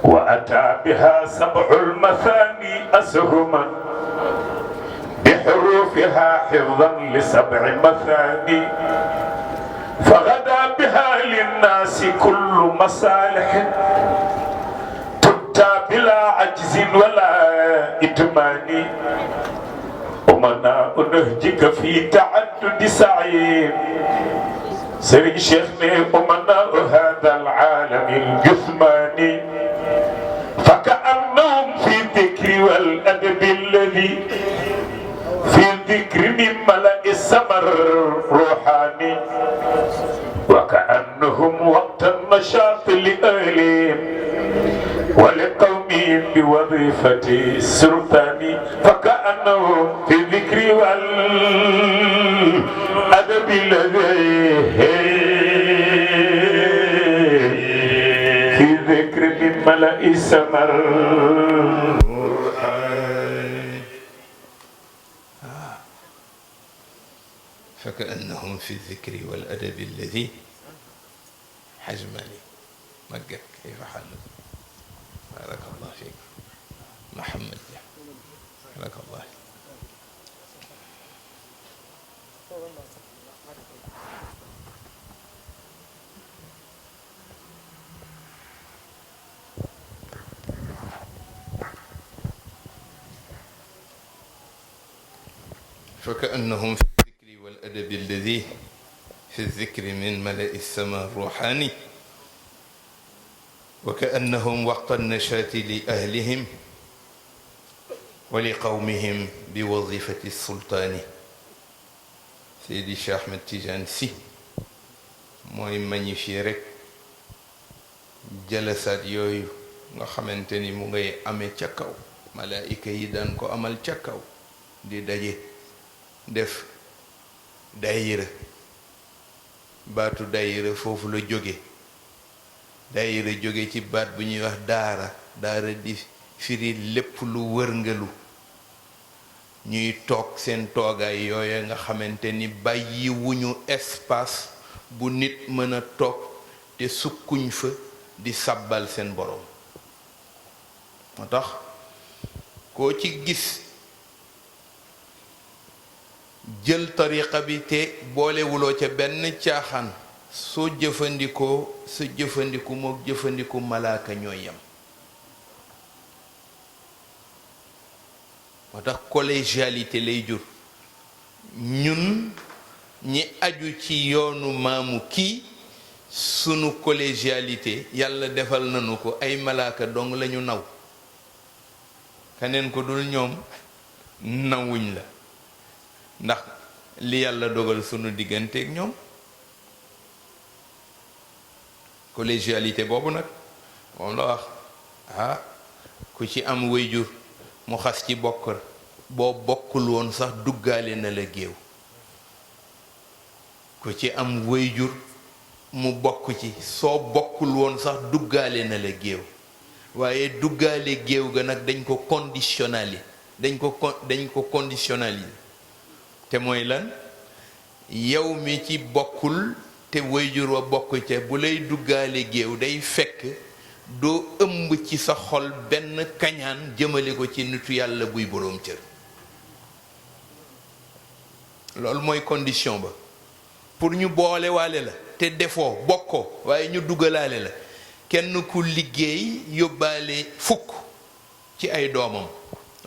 وأتى بها سبع المثاني أسهما بحروفها حفظا لسبع مثاني فغدا بها للناس كل مصالح بلا عجز ولا إتمان ومناء نهجك في تعدد سعيد سري شيخنا ومناء هذا العالم الجثماني فكأنهم في الذكر والأدب الذي في الذكر من ملأ السمر روحاني وكأنهم وقت النشاط لأهلهم ولقومهم بوظيفة السلطان فكأنهم في الذكر والأدب الذي في ذكر من ملأ السمر فكأنهم في الذكر والأدب الذي حجمني مجد كيف حالك بارك الله فيك محمد بارك الله فكأنهم في الذكر والأدب الذي في الذكر من ملأ السماء الروحاني وكأنهم وقت النشاة لأهلهم ولقومهم بوظيفة السلطان سيدي الشيخ أحمد تيجان سي mooy magnifier rek jalasaat yooyu nga xamante ni mu ngay amee ca kaw malaayika yi daan ko amal ca kaw di daje def daayira baatu daayira foofu la jóge daayira jóge ci baat bu ñuy wax daara di firi lépp lu wërngalu ñuy toog seen toogaay yooya nga xamante ni bàyyi wuñu espace bu nit mën a toog te sukkuñ fa di sabbal seen boroom moo tax koo ci gis jël tariqa bi te boolewuloo ca benn caaxaan soo jëfandikoo sa jëfandiku mook jëfandiku malaaka ñooy yam moo tax collégialité lay jur ñun ñi aju ci yoonu maamu kii sunu collégialité yàlla defal nañu ko ay malaaka dong lañu naw keneen ko dul ñoom nawuñ la ndax li yàlla dogal sunu digganteeg ñoom collégialité boobu nag moom la wax ku ci am wayjur mu xas ci bokk boo bokkul woon sax duggaale na la géew ku ci am wayjur mu bokk ci soo bokkul woon sax duggaale na la géew waaye duggaale géew ga nag dañ ko conditionnali dañ ko conditionnaliser te mooy lan yow mi ci bokkul te wayjur wa bokk ca bu lay duggaale géew day fekk doo ëmb ci sa xol benn kañaan jëmale ko ci nitu yàlla buy boroom cër loolu mooy condition ba pour ñu boole waale la te defoo bokkoo waaye ñu dugalaale la kenn ku liggéey yóbbaale fukk ci ay doomam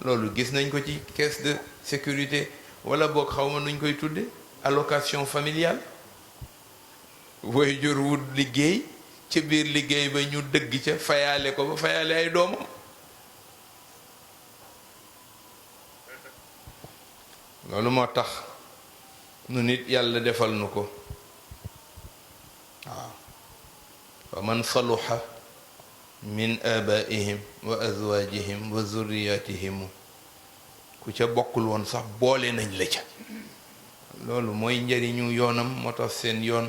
loolu gis nañ ko ci caisse de sécurité wala boog xawma nuñ koy tudde allocation familiale waajur wut liggéey ci biir liggéey ba ñu dëgg ca fayaale ko ba fayaale ay doomam loolu moo tax nu nit yàlla defal nu ko waaw wa man saluha min abaihim wa azwajihim wa zurriyatihim ku ca bokkul woon sax boole nañ la ca loolu mooy njëriñu yoonam moo tax seen yoon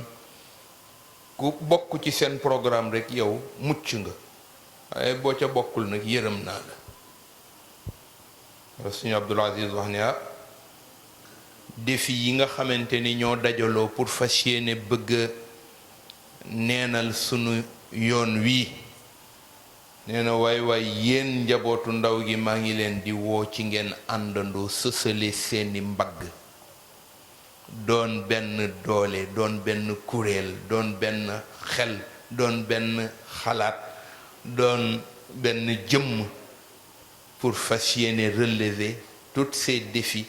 ku bokk ci seen programme rek yow mucc nga waaye boo ca bokkul nag yërëm naa la suñu Abdul Aziz wax ne défi yi nga xamante ni ñoo dajaloo pour fas yéene bëgg neenal sunu yoon wii nee na waay yéen njabootu ndaw gi maa ngi leen di woo ci ngeen àndandoo sësale seeni mbagg doon benn doole doon benn kuréel doon benn xel doon benn xalaat doon benn jëmm pour fas yéene relever tous ces défis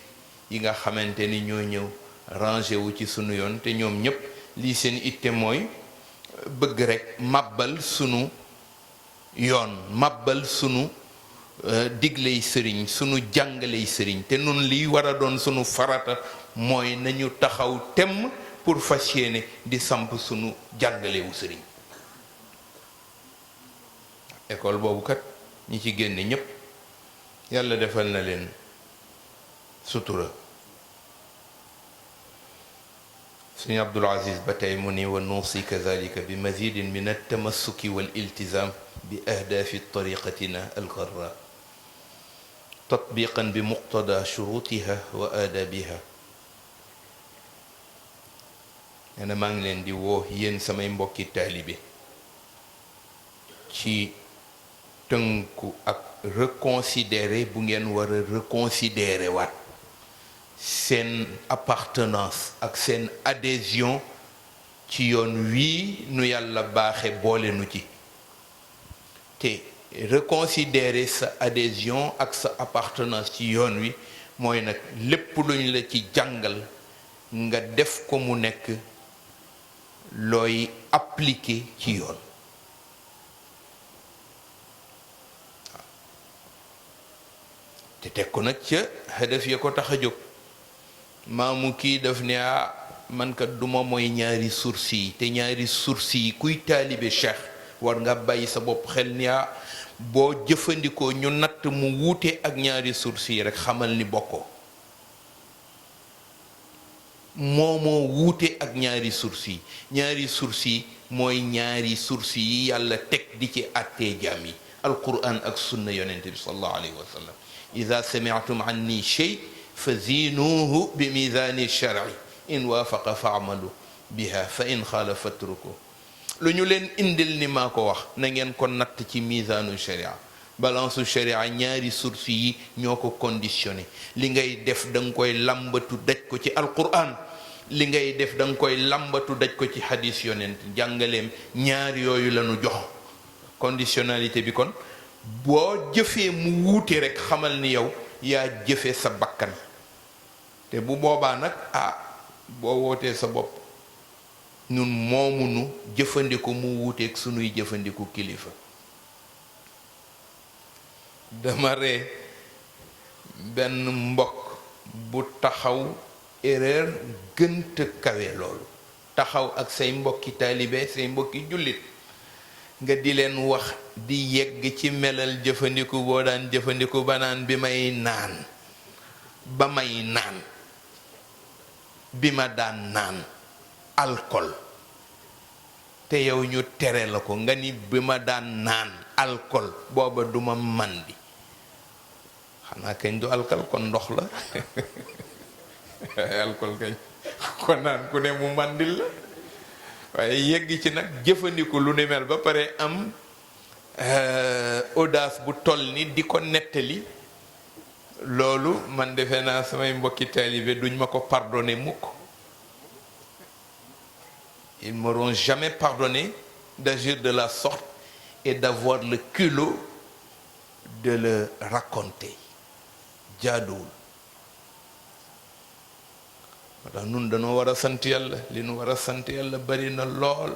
yi nga xamante ni ñoo ñëw rangé wu ci sunu yoon te ñoom ñépp lii seen itte mooy bëgg rekk màbbal sunu yoon màbbal sunu digley sëriñ sunu jàngaley sëriñ te nun liy war a doon sunu farata mooy nañu taxaw temm pour fas yéene di samp sunu jàngalewu sëriñ école boobu kat ñi ci génne ñépp yàlla defal na leen sutura suñu Abdul Aziz ba tey mu ni wa nuusi kazalika bi mazidin min altamassuki wal iltizam bi ahdaafi tariqatina algarra tatbiqan bi muqtada shurutiha wa aadabiha nee na maa ngi leen di woo yéen samay mbokki taalibe ci tënku ak reconsidérer bu ngeen war a reconsidérer waat seen appartenance ak seen adhésion ci yoon wii nu yàlla baaxe boole nu ci te reconsidérer sa adhésion ak sa appartenance ci yoon wi mooy nag lépp luñ la ci jàngal nga def ko mu nekk looy appliquer ci yoon te teg ko nag ca hadaf ya ko tax a jóg maamu kii daf ne man kat duma mooy ñaari source yi te ñaari source yi kuy taalibe cheikh war nga bàyyi sa bopp xel ni boo jëfandikoo ñu natt mu wuute ak ñaari source yi rek xamal ni bokkoo moo wuute ak ñaari source yi mooy ñaari source yi yàlla teg di ci àttee jaam yi alquran ak sunna yonente bi sallallahu alayhi wa sallam ida sami'tum anni shay fa zinuhu bi mizani shar'i in waafaqa faamalu biha fa in xaala fatruku lu ñu leen indil ni maa ko wax na ngeen ko natt ci misaanu sharia balance sharia ñaari source yi ñoo ko conditionné li ngay def da nga koy lambatu daj ko ci alquran li ngay def da nga koy lambatu daj ko ci hadis yonent jàngaleem ñaar yooyu lañu jox conditionnalité bi kon boo jëfee mu wuute rek xamal ni yow yaa jëfe sa bakkan te bu boobaa nag boo wootee sa bopp ñun moomunu jëfandiku mu wuuteeg sunuy jëfandiku kilifa dama ree benn mbokk bu taxaw erreur gënta kawe loolu taxaw ak say mbokki taalibe say mbokki jullit nga di leen wax di yegg ci melal jëfandiku boo daan jëfandiku ba naan bi ma daan naan alcool te yow ñu tere la ko nga ni bi ma daan naan alcool booba duma màndi xanaa kañ du alcool kon ndox la alcool kañ kon naan ku ne mu màndil la waaye yegg ci nag jëfandiku lu ni mel ba pare am audace bu toll ni di ko nettali loolu man defe naa samay mbokki taalibe duñ ma ko pardonner mukk ils m'auront jamais pardonné d'agir de la sorte et d'avoir le culot de le raconter jaaduwul ndax nun dañoo war a sant yàlla li nu war a sant yàlla bari na lool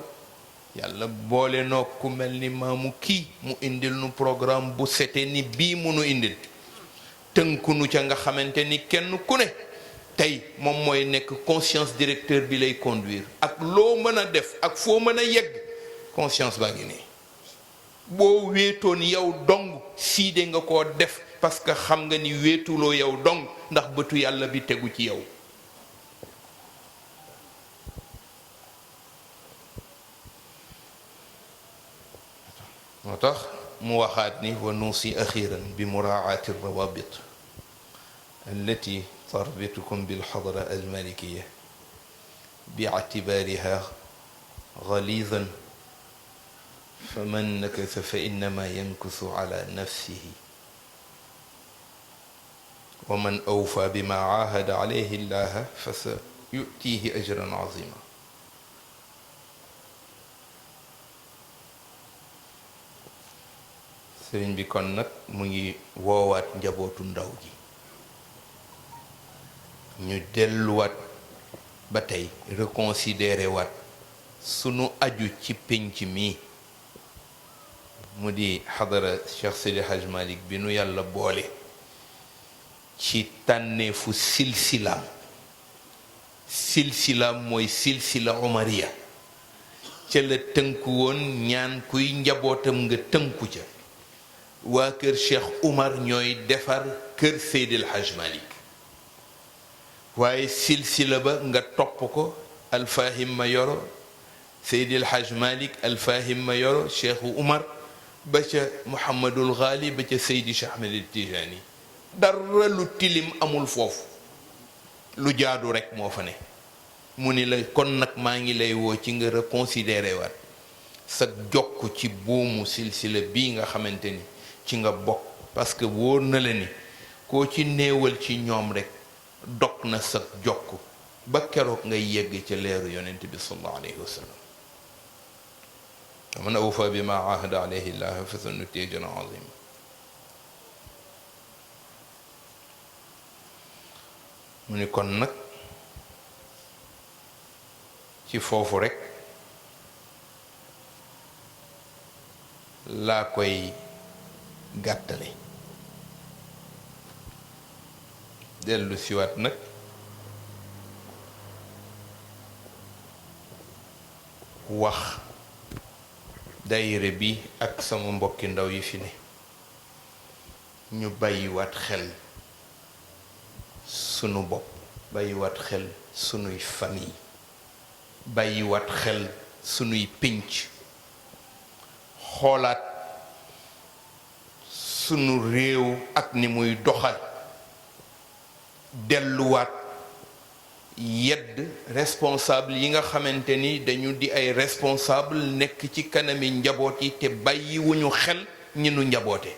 yàlla boole noo ku mel ni maamu kii mu indil nu programme bu sete ni bii munu indil tënkunu ca nga xamante ni kenn ku ne tey moom mooy nekk conscience directeur bi lay conduire ak loo mën a def ak foo mën a yegg conscience baa ngi nii boo wéetoon yow dong siide nga koo def parce que xam nga ni wéetuloo yow dong ndax bëtu yàlla bi tegu ci yow moo tax mu waxaat ni wa nuusi axiran bi muraaati rawabit allati تربطكم بالحضرة المالكية باعتبارها غليظا فمن نكث فإنما ينكث على نفسه ومن أوفى بما عاهد عليه الله فسيؤتيه أجرا عظيما sëriñ bi kon nag mu ngi woowaat njabootu ndaw ji ñu delluwaat ba tey reconsidérer waat sunu aju ci pénc mi mu di xadara Cheikh Seydi Hajj Malick bi nu yàlla boole ci tànneefu silsilaam mooy silsila umariya ca la tënku woon ñaan kuy njabootam nga tënku ca waa kër Cheikh Umar ñooy defar kër Seydil Hajj Malick waaye silsila ba nga topp ko alfahim ma yoro Seydil Hajj Malick alfahim ma yoro Cheikh Umar ba ca Muhammadul Ghali ba ca Seydi Cheikh Ahmed Tijani dara lu tilim amul foofu lu jaadu rekk moo fa ne mu ni la kon nag maa ngi lay woo ci nga reconsidéré waat sa jokk ci buumu silsila bii nga xamante ni ci nga bokk parce que wóor na la ni koo ci néewal ci ñoom rekk dog na sa jokk ba keroog ngay yegg ca leeru yonent bi sallallahu alayhi wa sallam man awfa bi ma ahada alayhi llah fa sanuti ajran azima mu ni kon nag ci foofu rekk laa koy gàttale dellu siwaat nag wax daayira bi ak sama mbokki ndaw yi fi ne ñu bàyyiwaat xel sunu bopp, bàyyiwaat xel sunuy famille, bàyyiwaat xel sunuy pénc, xoolaat sunu réew ak ni muy doxal, delluwaat yedd responsable yi nga xamante ni dañu di ay responsable nekk ci kanami njaboot yi te bàyyiwuñu xel ñi nu njaboote.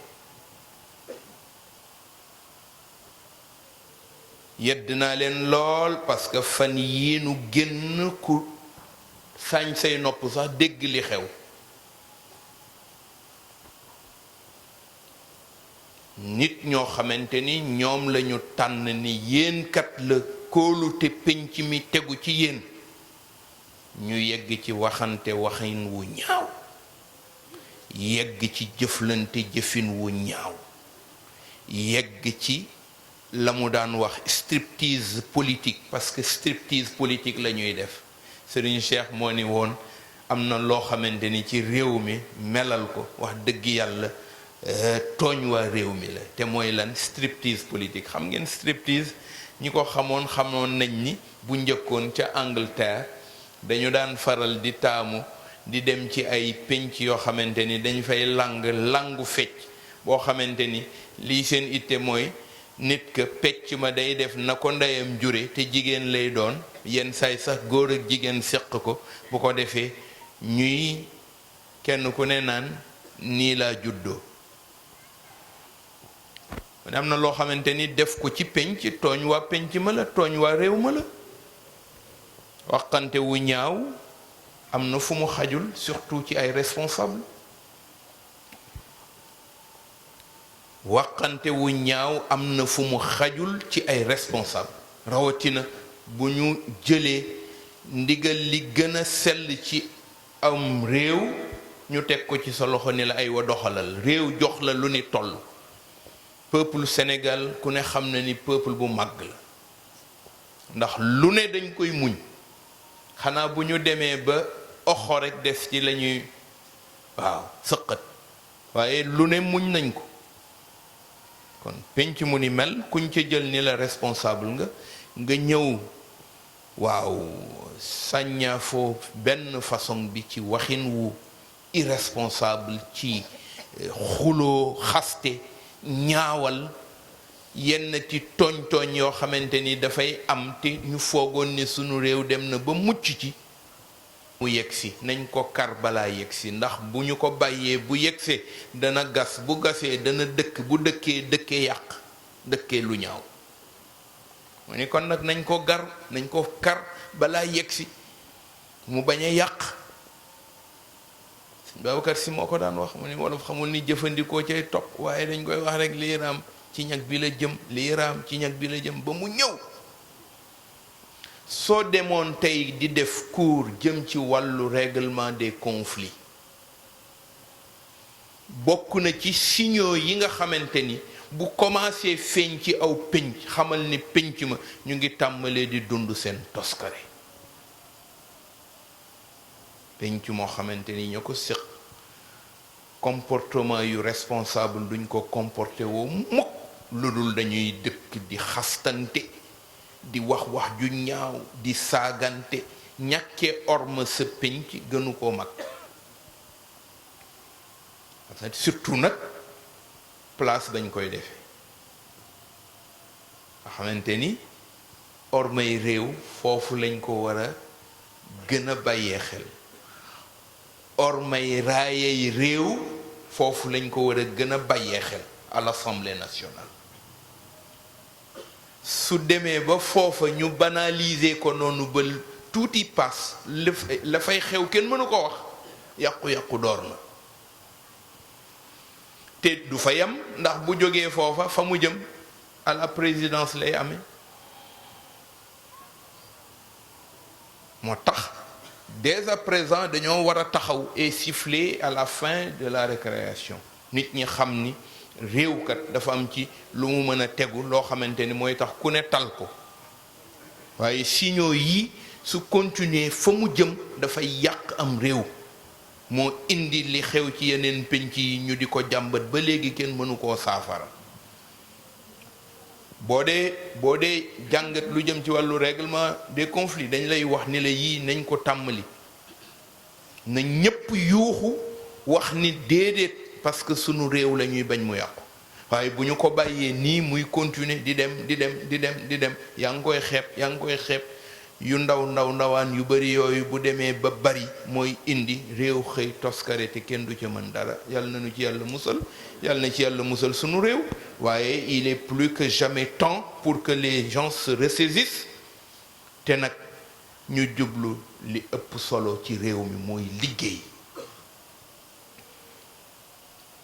yedd naa leen lool parce que fan yii nu génn ku sañ say nopp sax dégg li xew. nit ñoo xamante ni ñoom lañu tànn ni yéen kat la kóolute pénc mi tegu ci yéen, ñu yegg ci waxante waxin wu ñaaw, yegg ci jëflante jëfin wu ñaaw, yegg ci la mu daan wax striptease politique, parce que striptease politique la ñuy def. Serigne Cheikh moo ni woon am na loo xamante ni ci réew mi melal ko wax dëgg yàlla tooñ waa réew mi la, te mooy lan? Striptease politique. xam ngeen striptease, ñi ko xamoon nañ ni bu njëkkoon ca Angleterre dañu daan faral di taamu di dem ci ay pénc yoo xamante ni dañ fay langu fecc boo xamante ni lii seen itte mooy nit ka pecc ma day def na ko ndeyam jure te jigéen lay doon, yenn saay sax góor ak jigéen seq ko, bu ko defee ñuy kenn ku ne naan nii laa juddoo. am na loo xamante ni def ko ci pénc tooñ waa pénc ma la, tooñ waa réew ma la. waxante wu ñaaw am na fu mu xajul, surtout ci ay responsable. waxante wu ñaaw am na fu mu xajul ci ay responsable, rawatina bu ñu jëlee ndigal li gën a sell ci am réew ñu teg ko ci sa loxo ni la ay wa doxalal réew, jox la lu ni toll. peuple Sénégal ku ne xam na ni peuple bu màgg la, ndax lu ne dañ koy muñ, xanaa bu ñu demee ba oxo rek des ci la ñuy sëqat, waaye lu ne muñ nañ ko. kon penc mu ni mel kuñ ca jël ni la responsable nga ñëw sàññaafoo benn façon bi ci waxin wu irresponsable, ci xuloo, xaste, ñaawal yenn ci tooñ yoo xamante ni dafay am te ñu foogoon ni sunu réew dem na ba mucc ci. mu yegsi nañ ko kar balaa yegsi, ndax bu ñu ko bàyyee bu yegsee dana gas, bu gasee dana dëkk, bu dëkkee yàq, dëkkee lu ñaaw. mu ni kon nag nañ ko kar balaa yegsi mu bañ a yàq. Babacar Si moo ko daan wax, mu ni wolof xamul ni jëfandikoo cay topp, waaye dañ koy wax rek lii raam ci ñag bi la jëm, lii raam ci ñag bi la jëm ba mu ñëw. soo demoon tey di def cours jëm ci wàllu règlement des conflits, bokk na ci signaux yi nga xamante ni bu commencé feeñ ci aw pénc, xamal ni pénc ma ñu ngi tàmbalee di dund seen toskare. pénc moo xamante ni ñoo ko séq comportement yu responsable duñ ko comporté woo mukk, lu dul dañuy dëkk di xastante, di wax ju ñaaw, di saagante. ñàkkee orma sa pénc gënu koo mag. surtout nag place bañ koy defee nga xamante ni ormay réew foofu lañ ko war a gën a bàyyee xel. ormay raayay réew foofu lañ ko war a gën a bàyyee xel à l'Assemblée nationale. su demee ba foofa ñu banaliser ko noonu ba tuuti pass la fay xew kenn mënu ko wax, yàqu-yàqu door na. te du fa yam, ndax bu jógee foofa fa mu jëm à la présidence lay amee. moo tax dès à présent dañoo war a taxaw et siffler à la fin de la récréation. nit ñi xam ni réewkat dafa am ci lu mu mën a tegu loo xamante ni mooy tax ku ne tal ko, waaye signaux yi su continuer fa mu jëm dafay yàq am réew moo indi li xew ci yeneen penc yi ñu di ko jàmbat ba léegi kenn mënu koo saafara boo dee jàngat lu jëm ci wàllu règlement des conflits dañ lay wax ni la yii nañ ko tàmmali na ñépp yuuxu wax ni déedéet parce que sunu réew la ñuy bañ mu yàqu waaye bu ñu ko bàyyee nii muy continuer di dem yaa ngi koy xeeb yu ndawaan yu bari yooyu bu demee ba bari mooy indi réew xëy toskare te kenn du ca mën dara yàlla nañu ci yàlla musal yàlla na ci yàlla musal sunu réew waaye il est plus que jamais temps pour que les gens se ressaisissent te nag ñu jublu li ëpp solo ci réew mi mooy liggéey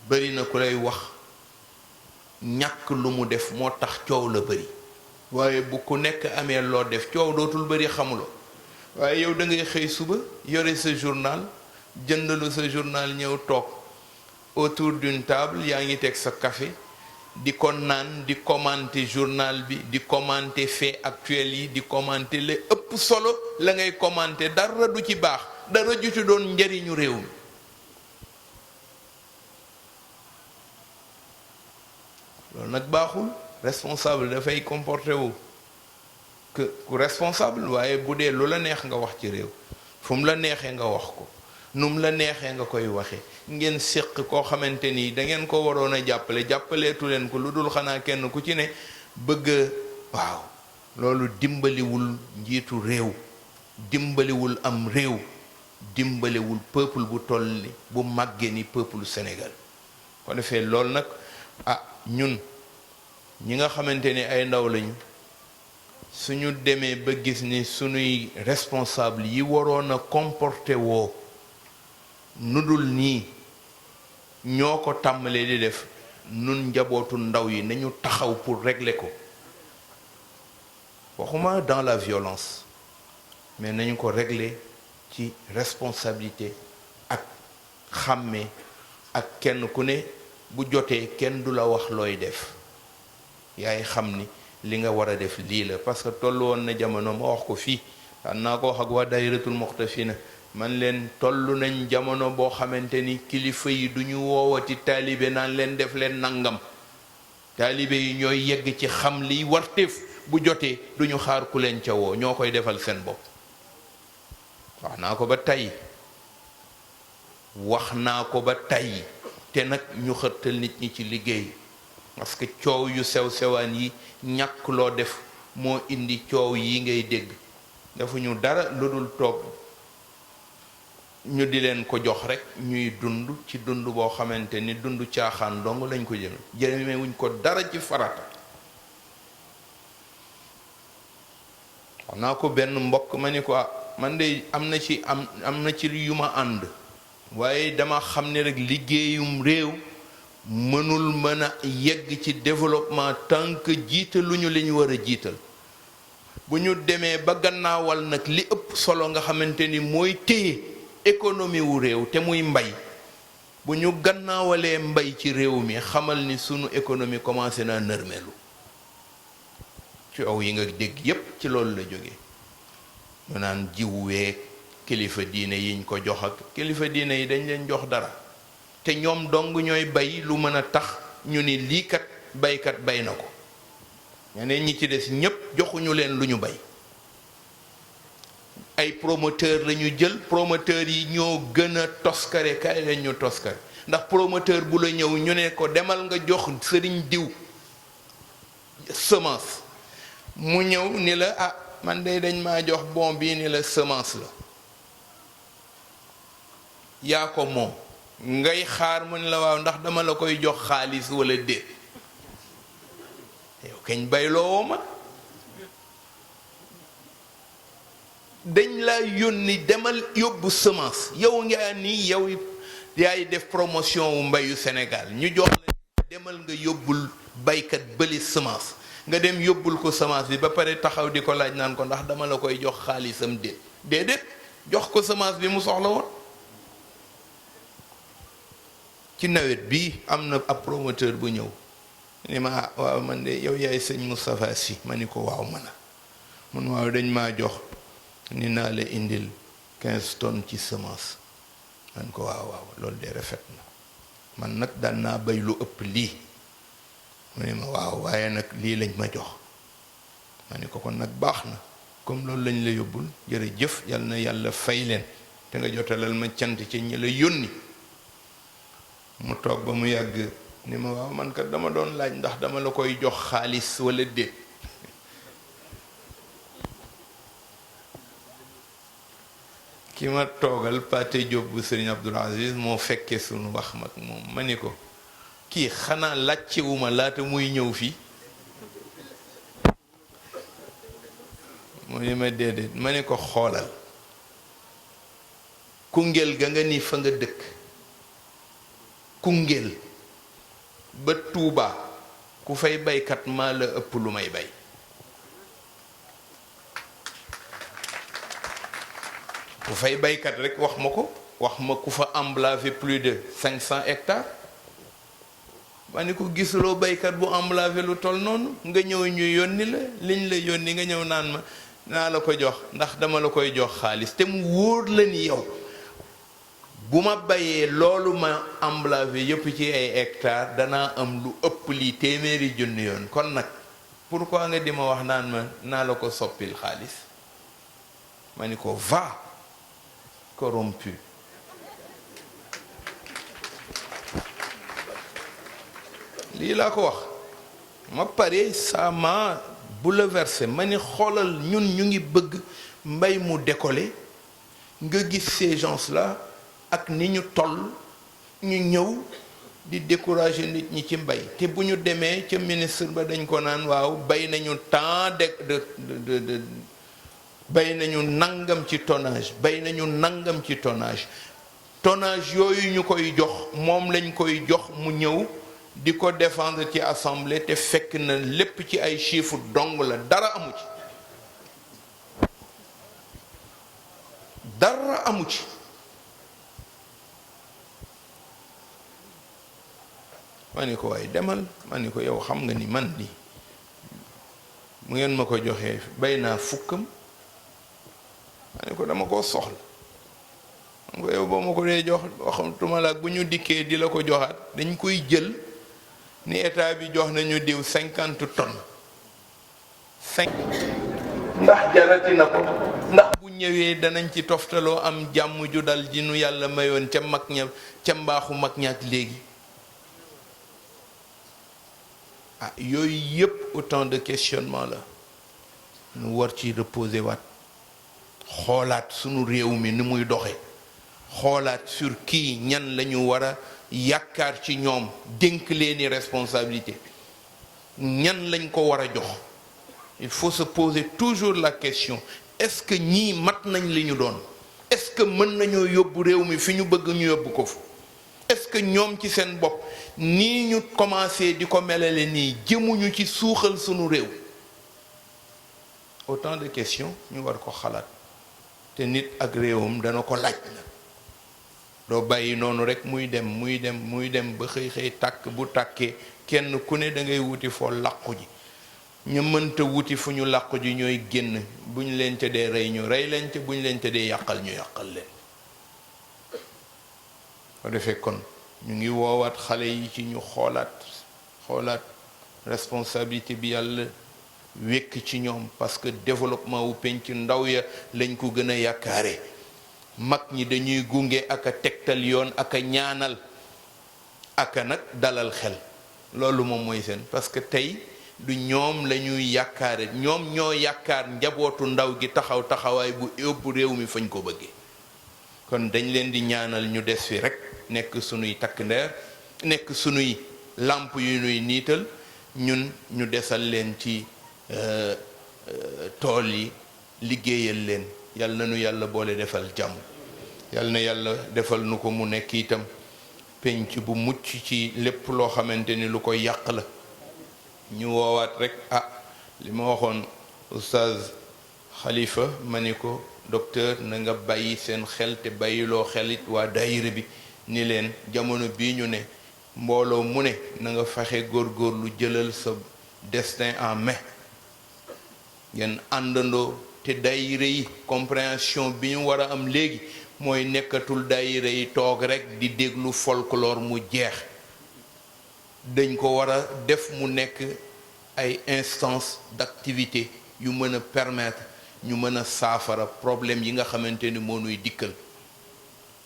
bari na ku lay wax ñàkk lu mu def moo tax coow la bari waaye bu ku nekk amee loo def coow dootul bari xamuloo waaye yow da ngay xëy suba yore sa journal jëndalu sa journal ñëw toog autour d'une table yaa ngi teg sa café di ko naan di commenter journal bi di commenter faits actuels yi di commenter la ëpp solo la ngay commenter dara du ci baax dara ju ci doon njariñu réew mi loolu nag baaxul responsable dafay comporté wu que ku responsable waaye bu dee lu la neex nga wax ci réew fu mu la neexee nga wax ko nu mu la neexee nga koy waxee ngeen séq koo xamante ni da ngeen ko waroon a jàppaleetu leen ko lu dul xanaa kenn ku ci ne bëgg waaw loolu dimbaliwul njiitu réew dimbaliwul am réew dimbaliwul peuple bu toll ni bu màggee ni peuple Sénégal ko defee loolu nag ñun ñi nga xamante ni ay ndaw lañu suñu demee ba gis ni suñuy responsable yi waroon a comporté woo nudul nii ñoo ko tàmbalee di def nun njabootu ndaw yi nañu taxaw pour régler ko waxuma dans la violence mais nañu ko régler ci responsabilité ak xàmmee ak kenn ku ne bu jotee kenn du la wax looy def yaay xam ni li nga war a def lii la parce que toll woon na jamono ma wax ko fii daan naa ko wax ak waa daayiratul muxtafina man leen toll nañ jamono boo xamante ni kilifa yi du ñu woowati taalibe naan leen def leen nangam taalibe yi ñooy yegg ci xam liy warteef bu jotee du ñu xaar ku leen ca woo ñoo koy defal seen bopp wax naa ko ba tey te nag ñu xërtal nit ñi ci liggéey parce que coow yu sew sewaan yi ñàkk loo def moo indi coow yi ngay dégg defuñu dara lu dul toog ñu di leen ko jox rekk ñuy dund ci dund boo xamante ni dund caaxaan dong lañ ko jëmewuñ ko dara ci farata wax naa ko benn mbokk ma ni ko man de am na ci yu ma ànd waaye dama xam ne rek liggéeyum réew mënul mën a yegg ci développement tant que jiitaluñu li ñu war a jiital bu ñu demee ba gannaawal nag li ëpp solo nga xamante ni mooy téye économie wu réew te muy mbay bu ñu gannaawalee mbay ci réew mi xamal ni sunu économie commencé naa nërmelu ci aw yi nga dégg yépp ci loolu la jóge ñu naan jiwu week kilifa diine yiñ ko jox ak kilifa diine yi dañ leen jox dara te ñoom dong ñooy bay lu mën a tax ñu ni lii kat baykat bay na ko ñeneen ñi ci des ñépp joxuñu leen lu ñu bay ay promoteur lañu jël promoteur yi ñoo gën a toskare kaay leen ñu toskare ndax promoteur bu la ñëw ñu ne ko demal nga jox sëriñ diw semence mu ñëw ni la man de dañ maa jox bon bii ni la semence la yaa ko moom ngay xaar mu ne la waaw ndax dama la koy jox xaalis walla déet yow kañ bayloo ma dañ la yónni demal yóbbu semence yow nga nii yow yaay def promotion wu mbayu Sénégal ñu jox la demal nga yóbbul baykat bëli semence nga dem yóbbul ko semence bi ba pare taxaw di ko laaj naan ko ndax dama la koy jox xaalisam déedéet jox ko semence bi mu soxla woon ci nawet bi am na ab promoteur bu ñëw ni ma waaw man de yow yaay sëñ Moustapha Sy ma ni ko waaw mun waaw dañ maa jox ni naa la indil 15 tonnes ci semence man ko waaw waaw loolu de rafet na man nag daan naa bay lu ëpp lii mu ne ma waaw waaye nag lii lañ ma jox ma ne ko kon nag baax na comme loolu lañ la yóbbul jërëjëf yal na yàlla fay leen te nga jotalal ma cant ci ñi la yónni mu toog ba mu yàgg ni ma waaw man kat dama doon laaj ndax dama la koy jox xaalis wala déet ki ma toogal Pathé Diop bu Serigne Abdoul Aziz moo fekkee sunu wax mag moom ma ni ko kii xanaa laajtewuma laata muy ñëw fii mu ni ma déedéet ma ni ko xoolal Koungheul ga nga ni fa nga dëkk Koungheul ba Touba ku fay baykat maa la ëpp lu may bay ku fay baykat rek wax ma ko wax ma ku fa emblavé plus de 500 hectares ma ni ko gisuloo baykat bu emblavé lu toll noonu nga ñëw ñu yónni la liñ la yónni nga ñëw naan ma naa la ko jox ndax dama la koy jox xaalis te mu wóor la ni yow bu ma bayee loolu ma emblavé yépp ci ay hectares danaa am lu ëpp lii téeméeri junni yoon kon nag pourquoi nga di ma wax naan ma naa la ko soppil xaalis ma ni ko va corrompu lii laa ko wax ma pare ça m'a bouleversé ma ni xoolal ñun ñu ngi bëgg mbay mu décoller nga gis ces gens-là ak ni ñu toll ñu ñëw di décourager nit ñi ci mbay te bu ñu demee ca ministre ba dañ ko naan waaw bay nañu temps de bay nañu nangam ci tonnage bay nañu nangam ci tonnage yooyu ñu koy jox moom lañ koy jox mu ñëw di ko défendre ci assemblée te fekk na lépp ci ay chiffres dong la dara amu ci dara amu ci ma ni ko waaye demal ma ni ko yow xam nga ni man ni mu ngeen ma ko joxee bay naa fukkam ma ni ko dama koo soxla man ko yow boo ma ko dee jox waxatuma la bu ñu dikkee di la ko joxaat dañ koy jël ni état bi jox nañu diw 50 tonnes ndax jarati na ko ndax bu ñëwee danañ ci toftaloo am jàmm ju dal ji nu yàlla mayoon ca mag ña ca mbaaxu mag ñaak léegi ah yooyu yépp autant de questionnement la nu war ci reposer waat xoolaat sunu réew mi ni muy doxe xoolaat sur kii ñan lañu war a yaakaar ci ñoom dénk leeni responsabilité ñan lañ ko war a jox il faut se poser toujours la question est-ce que ñii mat nañ li ñu doon est-ce que mën nañoo yóbbu réew mi fi ñu bëgg ñu yóbbu ko fa est-ce que ñoom ci seen bopp nii ñu commencé di ko melale nii jëmuñu ci suuxal sunu réew autant de questions ñu war ko xalaat te nit ak réewam dana ko laaj na doo bàyyi noonu rek muy dem ba xëy tàkk bu tàkkee kenn ku ne da ngay wuti foo làqu ji ñu mënta wuti fu ñu làqu ji ñooy génn bu ñu leen ca dee rey ñu rey leen ca bu ñu leen ca dee yàqal ñu yàqal leen ko defee kon ñu ngi woowaat xale yi ci ñu xoolaat responsabilité bi yàlla wékk ci ñoom parce que développement wu penc ndaw ya lañ ko gën a yaakaare mag ñi dañuy gunge ak a tegtal yoon ak a ñaanal ak a nag dalal xel loolu moom mooy seen parce que tey du ñoom la ñuy yaakaare ñoom ñoo yaakaar njabootu ndaw gi taxaw taxawaay bu yóbbu réew mi fañ ko bëggee kon dañ leen di ñaanal ñu des fi rek nekk sunuy takk ndeer nekk sunuy làmp yu nuy niital ñun ñu desal leen ci tool yi liggéeyal leen yal na nu yàlla boole defal jàmm yal na yàlla defal nu ko mu nekk itam penc bu mucc ci lépp loo xamante ni lu koy yàq la ñu woowaat rek li ma waxoon oustaz Khalifa ma ni ko docteur na nga bàyyi seen xel te bàyyiloo xelit waa daayira bi ni leen jamono bii ñu ne mbooloo mu ne na nga fexe góorgóorlu jëlal sa destin en main ngeen àndandoo te daayira yi compréhension bi ñu war a am léegi mooy nekkatul daayira yi toog rekk di déglu folklore mu jeex. dañ ko war a def mu nekk ay instance d'activité yu mën a permettre ñu mën a saafara problème yi nga xamante ni moo nuy dikkal.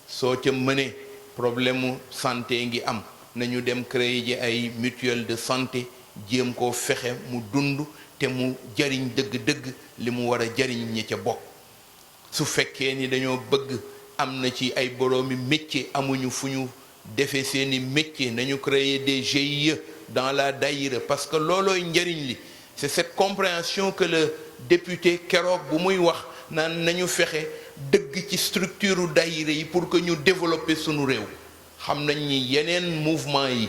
soo ca mënee problème mu santé ngi am nañu dem créer ji ay mutuelle de santé jéem koo fexe mu dund te mu jariñ dëgg-dëgg li mu war a jariñ ñi ca bokk. su fekkee ni dañoo bëgg am na ci ay boroomi métier amuñu fu ñu defee seeni métier nañu créer des GIE dans la daïra parce que loolooy njariñ li. c'est cette compréhension que le député keroog bu muy wax naan nañu fexe dëgg ci structure daïra yi pour que ñu développer sunu réew. xam nañ ni yeneen mouvement yi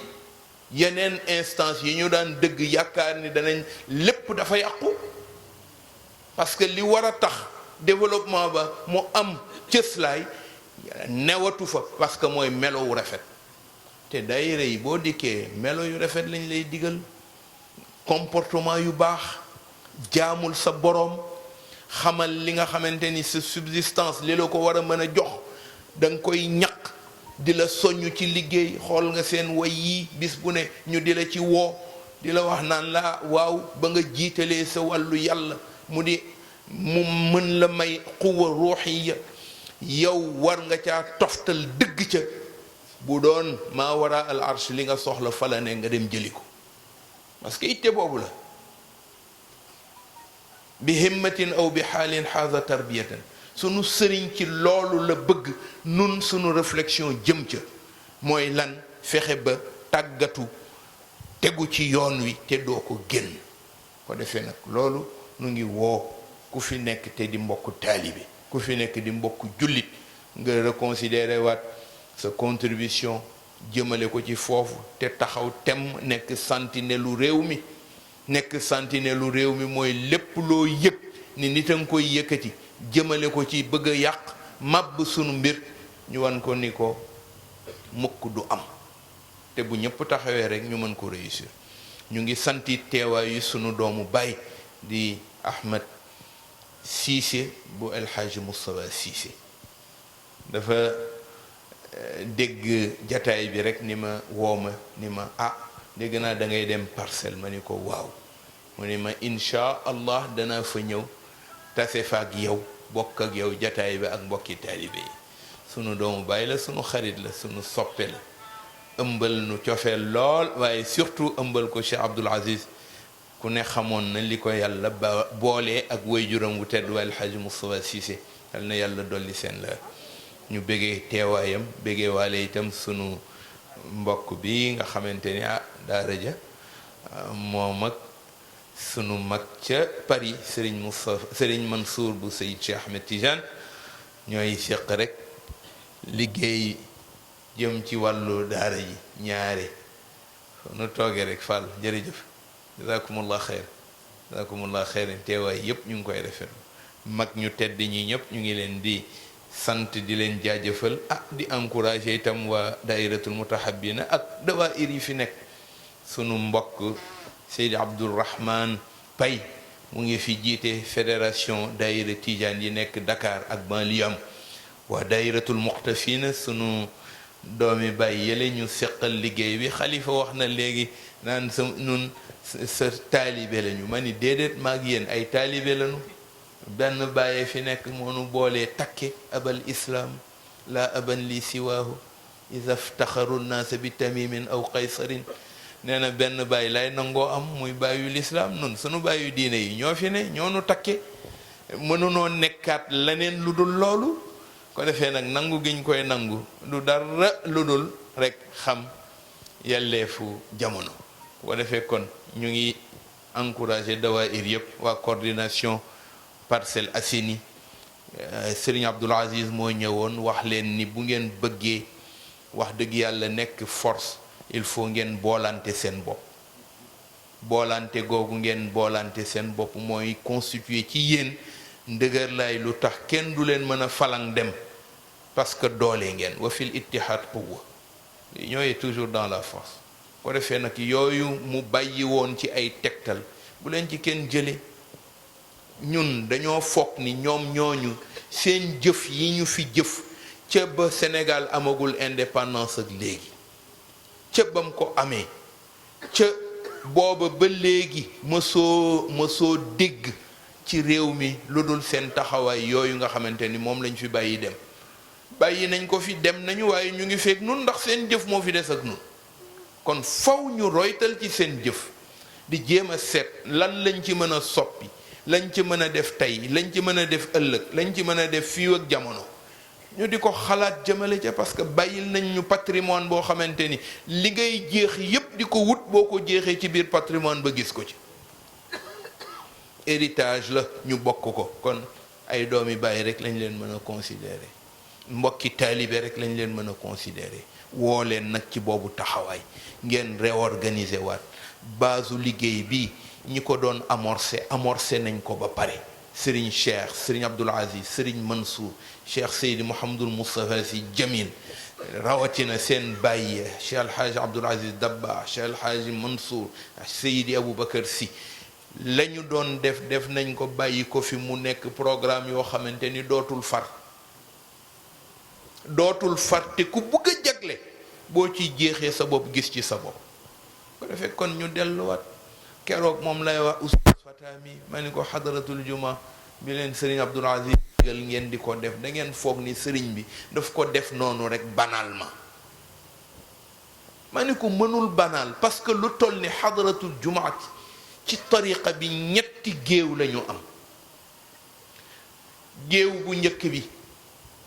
yeneen instance yi ñu daan dëgg yaakaar ni danañ lépp dafa yàqu parce que li war a tax développement ba mu am cëslaay newatu fa parce que mooy melo wu rafet. te daayira yi boo dikkee melo yu rafet lañ lay digal comportement yu baax jaamul sa boroom xamal li nga xamante ni sa subsistance li la ko war a mën a jox da nga koy ñaq di la soññ ci liggéey. xool nga seen way yi bis bu ne ñu di la ci woo di la wax naan la waaw ba nga jiitalee sa wàllu yàlla mu mën la may quwa ruuxiya yow war nga caa toftal dëgg ca bu doon maa wara al arsh li nga soxla fa la ne nga dem jëli ko parce que itte boobu la. bi himmatin aw bi xaalin xaasa tarbiyatan sunu sëriñ ci loolu la bëgg nun sunu réflexion jëm ca mooy lan fexe ba tàggatu tegu ci yoon wi te doo ko génn. ko defee nag loolu nu ngi woo ku fi nekk te di mbokku taalibe ku fi nekk di mbokku jullit nga reconsidérer waat sa contribution jëmale ko ci foofu te taxaw tem nekk sentinelle réew mi. nekk sentinelle réew mi mooy lépp loo yëg ni nit a nga koy yëkkati jëmale ko ci bëgg a yàq màbb sunu mbir ñu wan ko ni ko mukk du am te bu ñëpp taxawee rek ñu mën ko réussir. ñu ngi santi teewaayu sunu doomu baay di Ahmed Cissé bu El Hadj Moustapha Cissé dafa dégg jataay bi rek ni ma wooma ni ma dégg naa da ngay dem Parcelles ma ni ko waaw mu ni ma insha allah danaa fa ñëw tase fa ak yow bokk ak yow jataay bi ak mbokki taalibe yi. sunu doomu baay la sunu xarit la sunu soppe la ëmbal nu cofeel lool waaye surtout ëmbal ko Cheikh Abdoul Aziz ku ne xamoon na li ko yàlla boolee ak waajuram wu tedd wa El Hadj Moustapha Cissé yal na yàlla dolli seen la ñu bëggee teewaayam bëggee waale itam sunu mbokk bi nga xamante ni daara ja moom ak sunu mag ca Paris Serigne Mansour bu Seyid Cheikh Ahmed Tidiane ñooy seq rek liggéey jëm ci wàllu daara ji ñaare nu toogee rek Fall jërëjëf jazakumullah xeyr teewaay yépp ñu ngi koy rafet mag ñu tedd ñi ñëpp ñu ngi leen di sant di leen jaajëfal di encourager itam waa dairatul mutahabina ak dawaayir yi fi nekk. sunu mbokk Seydi Abdourahman Pay mu ngi fi jiite fédération daira Tidiane yi nekk Dakar ak banlieue am. waa dairatul muqtafina sunu doomi bàyyi yële ñu seqal liggéey bi xalifa wax na léegi naan sa taalibe lañu ma ni déedéet maag yéen ay taalibe lañu. benn bàyyee fi nekk moonu boolee takke abal islaam laa aban li siwaahu isa ftaxaru naasa bi tamimin aw qaysarin nee na benn bàyyi lay nangoo am muy bàyyu lislaam nun sunu bàyyu diine yi ñoo fi ne ñoonu takke mënunoo nekkaat leneen lu dul loolu. ko defee nag nangu giñ koy nangu du dara lu dul rek xam yelleefu jamono. ko defee kon ñu ngi encouragé dawaayir yëpp waa coordination Parcelles Assainies Serigne Abdoul Aziz moo ñëwoon wax leen ni bu ngeen bëggee wax dëgg yàlla nekk force il faut ngeen boolante seen bopp. boolante googu ngeen boolante seen bopp mooy constitué ci yéen ndëgër lay lu tax kenn du leen mën a falang dem parce que doole ngeen wa fil ittihad quwwa ñooy toujours dans la force. ko defee nag yooyu mu bàyyi woon ci ay tegtal bu leen ci kenn jële ñun dañoo foog ni ñoom ñooñu seen jëf yi ñu fi jëf ca ba Sénégal amagul indépendance ak léegi ca bam ko amee ca booba ba léegi mësoo dégg ci réew mi lu dul seen taxawaay yooyu nga xamante ni moom lañ fi bàyyi dem bàyyi nañ ko fi dem nañu waaye ñu ngi fekk nun ndax seen jëf moo fi des ak nun kon faw ñu roytal ci seen jëf di jéem a seet lan lañ ci mën a soppi lañ ci mën a def tey lañ ci mën a def ëllëg lañ ci mën a def fii ak jamono ñu di ko xalaat jëmale ca parce que bàyyil nañ ñu patrimoine boo xamante ni li ngay jeex yépp di ko wut boo ko jeexee ci biir patrimoine ba gis ko ci héritage la ñu bokk ko kon ay doomi bàyyi rek lañ leen mën a considérer mbokki taalibe rek lañ leen mën a considérer woo leen nag ci boobu taxawaay ngeen réorganiser waat base liggéey bi ñi ko doon amorcé nañ ko ba pare Serigne Cheikh Serigne Abdoul Aziz Serigne Mansour Cheikh Seydi Mouhamadul Moustapha Sy Jamil rawatina seen bàyyi Cheikh Alhaji Abdoul Aziz Dabba Cheikh Alhaji Mansour Seydi Aboubacar Sy la ñu doon def nañ ko bàyyi ko fi mu nekk programme yoo xamante ni dootul far te ku bugg a jagle boo ci jeexee sa bopp gis ci sa bopp ko defee kon ñu delluwaat keroog moom lay wax oustaz Fatami ma ni ko xadaratul juma bi leen sëriñ Abdoul Aziz gal ngeen di ko def da ngeen foog ni sëriñ bi daf ko def noonu rek banalement ma ni ko mënul banal parce que lu toll ni xadaratul jumaat ci tariqa bi ñetti géew lañu am géew bu njëkk bi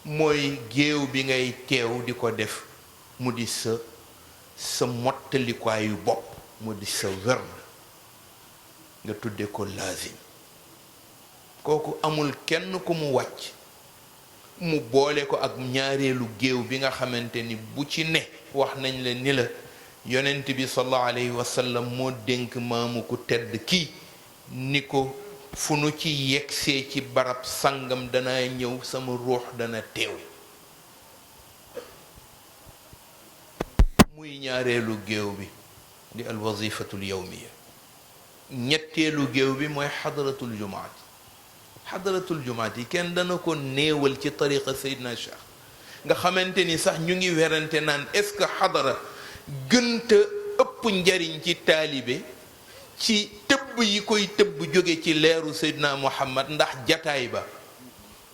mooy géew bi ngay teew di ko def mu di sa mottalikuwaayu bopp mu di sa werd nga tudde ko laazim kooku amul kenn ku mu wàcc mu boole ko ak ñaareelu géew bi nga xamante ni bu ci ne wax nañ la ni la yonent bi sallallahu alayhi wa sallam moo dénk maamu ku tedd kii ni ko fu nu ci yegsee ci barab sangam dana ñëw sama ruux dana teew muy ñaareelu géew bi di al wazifatul yawmiya ñetteelu géew bi mooy xadaratul jumaat yi kenn dana ko néewal ci tariqa Seydina Cheikh nga xamante ni sax ñu ngi werante naan est-ce que xadara gënta ëpp njariñ ci taalibe ci tëbb yi koy tëbb jóge ci leeru Seydina Muhammad ndax jataay ba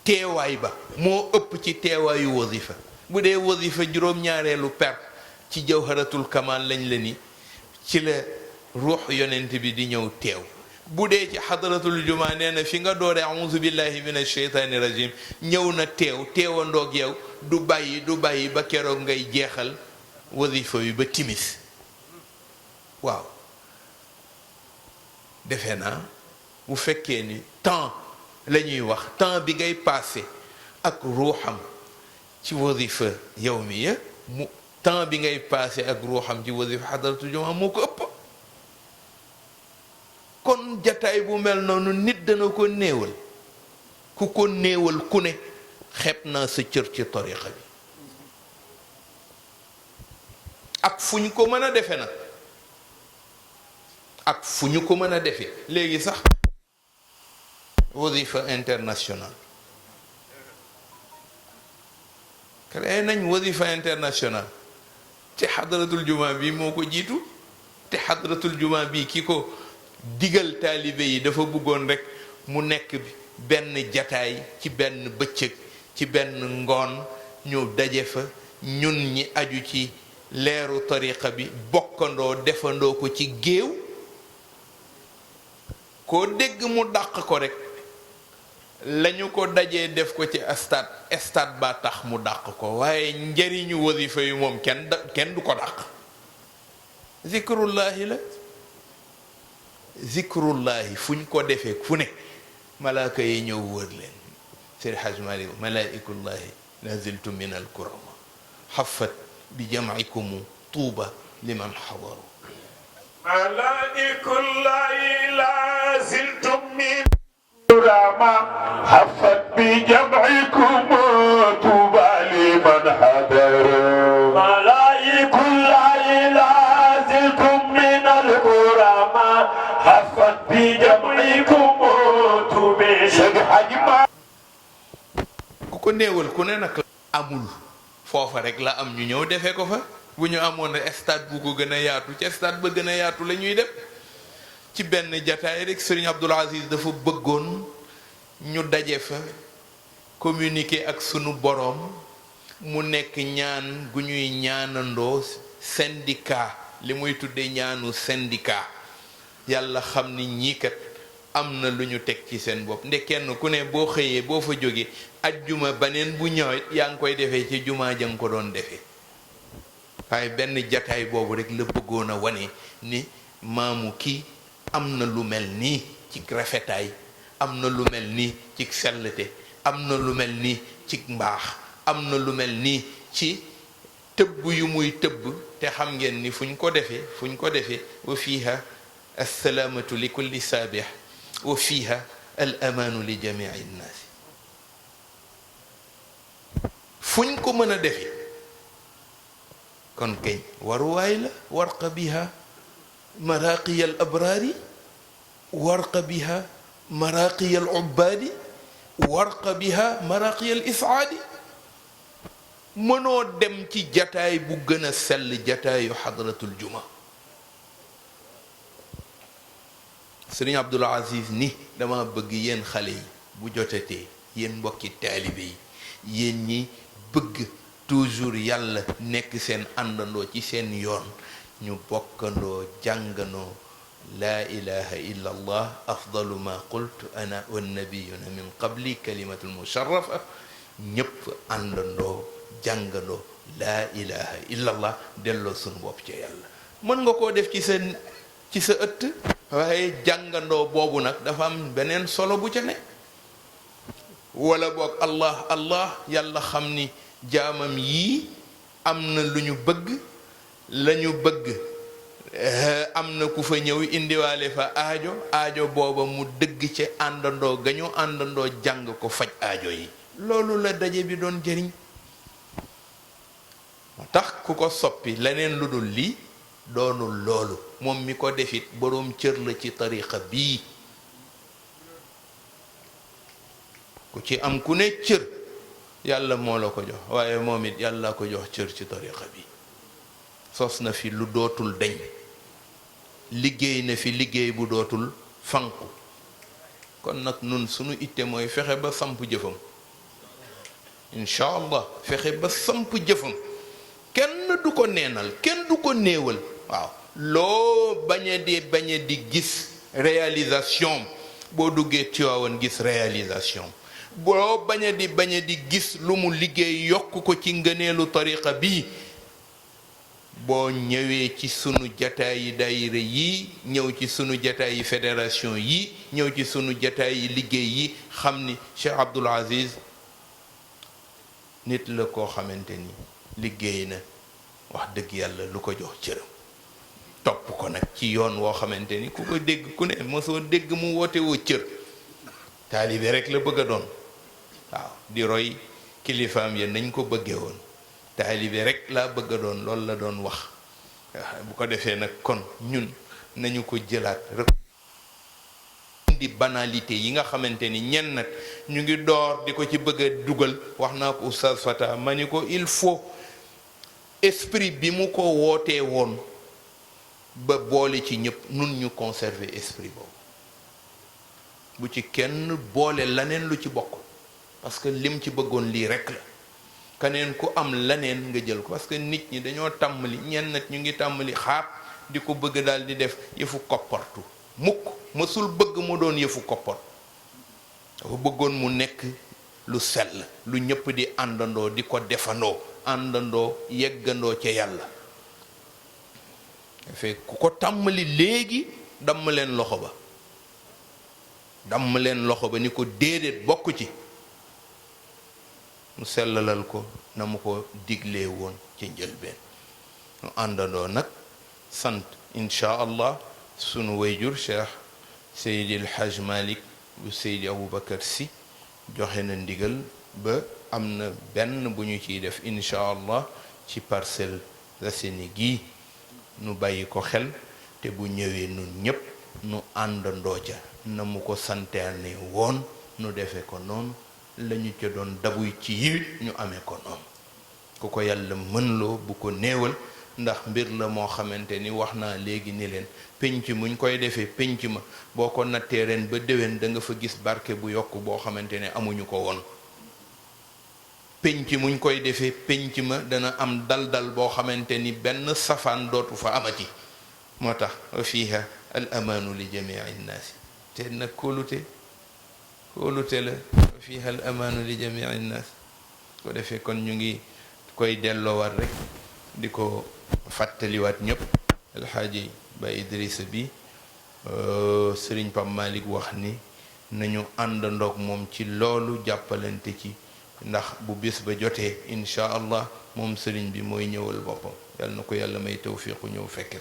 teewaay ba moo ëpp ci teewaayu wazifa bu dee wazifa juróom-ñaareelu per ci jawharatul kamal lañ la ni ci la ruux yonent bi di ñëw teew bu dee ci xadaratul juma nee na fi nga doore auzu billahi min asheytaani rajim ñëw na teewandoog yow du bàyyi ba keroog ngay jeexal wazifa bi ba timis waaw defe naa bu fekkee ni temps la ñuy wax temps bi ngay passé ak ruuxam ci wazifa yawmiya mu temps bi ngay passé ak ruuxam ci wazifa xadaratul juma moo ko ëpp kon jataay bu mel noonu nit dana ko néewal ku ko néewal ku ne xeeb naa sa cër ci tariqa bi ak fu ñu ko mën a defe nag ak fu ñu ko mën a defe léegi sax wazifa international créé nañ wazifa international te xadratul juma bi moo ko jiitu te xadratul juma bi ki ko digal taalibe yi dafa bëggoon rekk mu nekk benn jataay ci benn bëccëg ci benn ngoon ñu daje fa ñun ñi aju ci leeru tariqa bi bokkandoo defandoo ko ci géew koo dégg mu dàq ko rekk lañu ko dajee def ko ci stade ba tax mu dàq ko waaye njariñu wasifa yi moom kenn du ko dàq zikrullahi la zikrullahi fu ñu ko defee fu ne malaaka yi ñëw wër leen Seydi Hajji Maalik malaa'ikullahi naziltu min alkurama xafat bi jam'ikumu tuuba liman xadaru malaa'ikullahi naziltu min الكرامة حفت بجمعكم طوبى لمن حضر ملائك الله لازلتم من الكرامة حفت بجمعكم طوبى néewal ku ne nag amul foofa rek la am ñu ñëw defee ko fa. bu ñu amoon stade bu ko gën a yaatu ci stade ba gën a yaatu la ñuy def. ci benn jataay rek Serigne Abdoul Aziz dafa bëggoon ñu daje fa communiquer ak sunu boroom mu nekk ñaan gu ñuy ñaanandoo syndicat li muy tuddee ñaanu syndicat yàlla xam ni ñii kat am na lu ñu teg ci seen bopp nde kenn ku ne boo xëyee boo fa jógee ajjuma baneen bu ñëwet yaa ngi koy defee ci jumaa ja nga ko doon defee waaye benn jataay boobu rek la bëggoon a wane ni maamu kii am na lu mel nii ci rafetaay am na lu mel nii ci sellte am na lu mel nii ci mbaax am na lu mel nii ci tëbb yu muy tëbb te xam ngeen ni fu ñu ko defee wa fiiha assalaamatu li kulli saabih wa fiiha al amaanu li jamii nnaasi fu ñu ko mën a defee kon kañ waruwaay la warqa biha maraqiya al abraari warqa biha maraqiya al ubbaadi warqa biha maraqiya al isaadi mënoo dem ci jataay bu gën a sell jataayu xadratul juma sëriñ Abdul Aziz ni dama bëgg yéen xale yi bu jotatee yéen mbokki taalibe yi yéen ñi bëgg toujours yàlla nekk seen àndandoo ci seen yoon ñu bokkandoo jàngandoo laa ilaha illa allah afdalu ma qultu ana wannabiyuna min qabli kalimatul musharrafa ñépp àndandoo jàngandoo laa ilaha illa allah delloo sunu bopp ca yàlla mën nga koo def ci sa ëtt waaye jàngandoo boobu nag dafa am beneen solo bu ca ne wala boog allah allah yàlla xam ni jaamam yii am na lu ñu bëgg la ñu bëgg am na ku fa ñëw indiwaale fa aajo booba mu dëgg ca àndandoo ga ñu àndandoo jàng ko faj aajo yi loolu la daje bi doon jëriñ moo tax ku ko soppi leneen lu dul lii doonul loolu moom mi ko defit boroom cër la ci tariqa bii ku ci am ku ne cër yàlla moo la ko jox waaye moom it yàlla ko jox cër ci tariqa bi sos na fi lu dootul deñ liggéey na fi liggéey bu dootul fanku kon nag nun sunu itte mooy fexe ba samp jëfam incha allah fexe ba samp jëfam kenn du ko neenal kenn du ko néewal waaw loo bañ a di gis réalisation boo duggee Tiwaawan gis réalisation boo bañ a di gis lu mu liggéey yokk ko ci ngëneelu tariqa bii boo ñëwee ci sunu jataay yi daayira yi ñëw ci sunu jataay yi fédération yi ñëw ci sunu jataay yi liggéey yi xam ni Cheikh Abdoul Aziz nit la koo xamante ni liggéey na wax dëgg yàlla lu ko jox cëram topp ko nag ci yoon woo xamante ni ku ko dégg ku ne mosoo dégg mu woote woo cër taalibe rek la bëgg a doon waaw di roy kilifaam ya nañ ko bëggee woon taalibe rek laa bëgg a doon loolu la doon wax bu ko defee nag kon ñun nañu ko jëlaat rek di banalité yi nga xamante ni ñenn nag ñu ngi door di ko ci bëgg a dugal wax naa ko oustaz Fata ma ni ko il faut esprit bi mu ko wootee woon ba boole ci ñëpp nun ñu conserver esprit boobu bu ci kenn boole laneen lu ci bokk parce que lim ci bëggoon lii rek la keneen ku am laneen nga jël ko parce que nit ñi dañoo tàmmali ñenn nag ñu ngi tàmmali xaap di ko bëgg daal di def yëfu koppartu mukk mësul bëgg mu doon yëfu koppar dafa bëggoon mu nekk lu sell lu ñëpp di àndandoo di ko defandoo àndandoo yeggandoo ca yàlla dafay ku ko tàmmali léegi damm leen loxo ba ni ko déedéet bokk ci mu sellalal ko na mu ko diglee woon ci njëlbeen mu àndandoo nag sant incha allah sunu wayjur cheikh Seydi El Hadj Malick bu Seydi Aboubacar Sy joxe na ndigal ba am na benn bu ñu ciy def incha allah ci Parcelles Assainies gii nu bàyyi ko xel te bu ñëwee nun ñépp nu àndandoo ca na mu ko santaane woon nu defe ko noonu lañu ca doon dabuy ci yiwit ñu amee ko noonu ku ko yàlla mën loo bu ko néewal ndax mbir la moo xamante ni wax naa léegi ni leen pénc muñ koy defee pénc ma boo ko nattee ren ba déwén da nga fa gis barke bu yokk boo xamante ne amuñu ko woon pénc muñ koy defee pénc ma dana am dal-dal boo xamante ni benn safaan dootu fa amati moo tax wa fiha al amaanu li jamii nnaasi te nag kóolute la wa fiha al amaanu li jamii nnaasi ko defee kon ñu ngi koy delloowaat rek di ko fàttaliwaat ñëpp alxaaji ba Idrissa bi sëriñ Pam Malick wax ni nañu àndandoog moom ci loolu jàppalante ci ndax bu bis ba jotee incha allah moom sëriñ bi mooy ñëwal boppam yàlla na ko yàlla may tawfiiqu ñëw fekke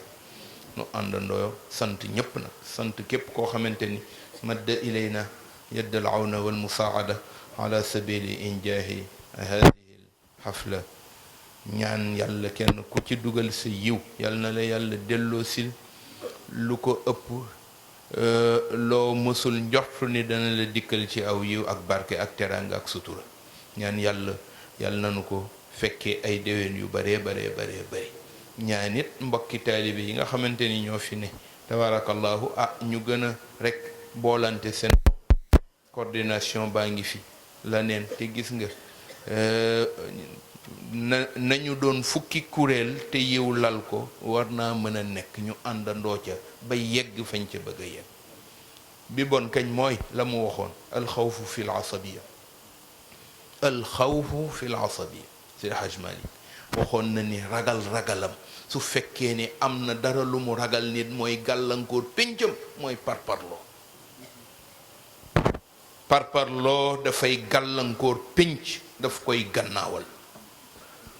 nu àndandoo sant ñépp nag sant képp koo xamante ni madda ilayna yadd al awna wal musaada ala sabili injaahi hadihi al xafla ñaan yàlla kenn ku ci dugal sa yiw yàlla na la yàlla delloo sil lu ko ëpp loo mësul njortu ni dana la dikkal ci aw yiw ak barke ak teraanga ak sutura ñaan yàlla nanu ko fekkee ay déwén yu baree bari ñaan it mbokki taalibe yi nga xamante ni ñoo fi ne tabarakallahu ñu gën a rek boolante seen coordination baa ngi fi la neen te gis nga nañu doon fukki kuréel te yiw lal ko war naa mën a nekk ñu àndandoo ca ba yegg fañ ca bëgg a yegg bi bon kañ mooy la mu waxoon alxawfu fi l asabiya alxawfu fi l asabiya si Haj Malik waxoon na ni ragalam su fekkee ni am na dara lu mu ragal nit mooy gàllankoor péncam mooy parparloo dafay gàllankoor pénc daf koy gannaawal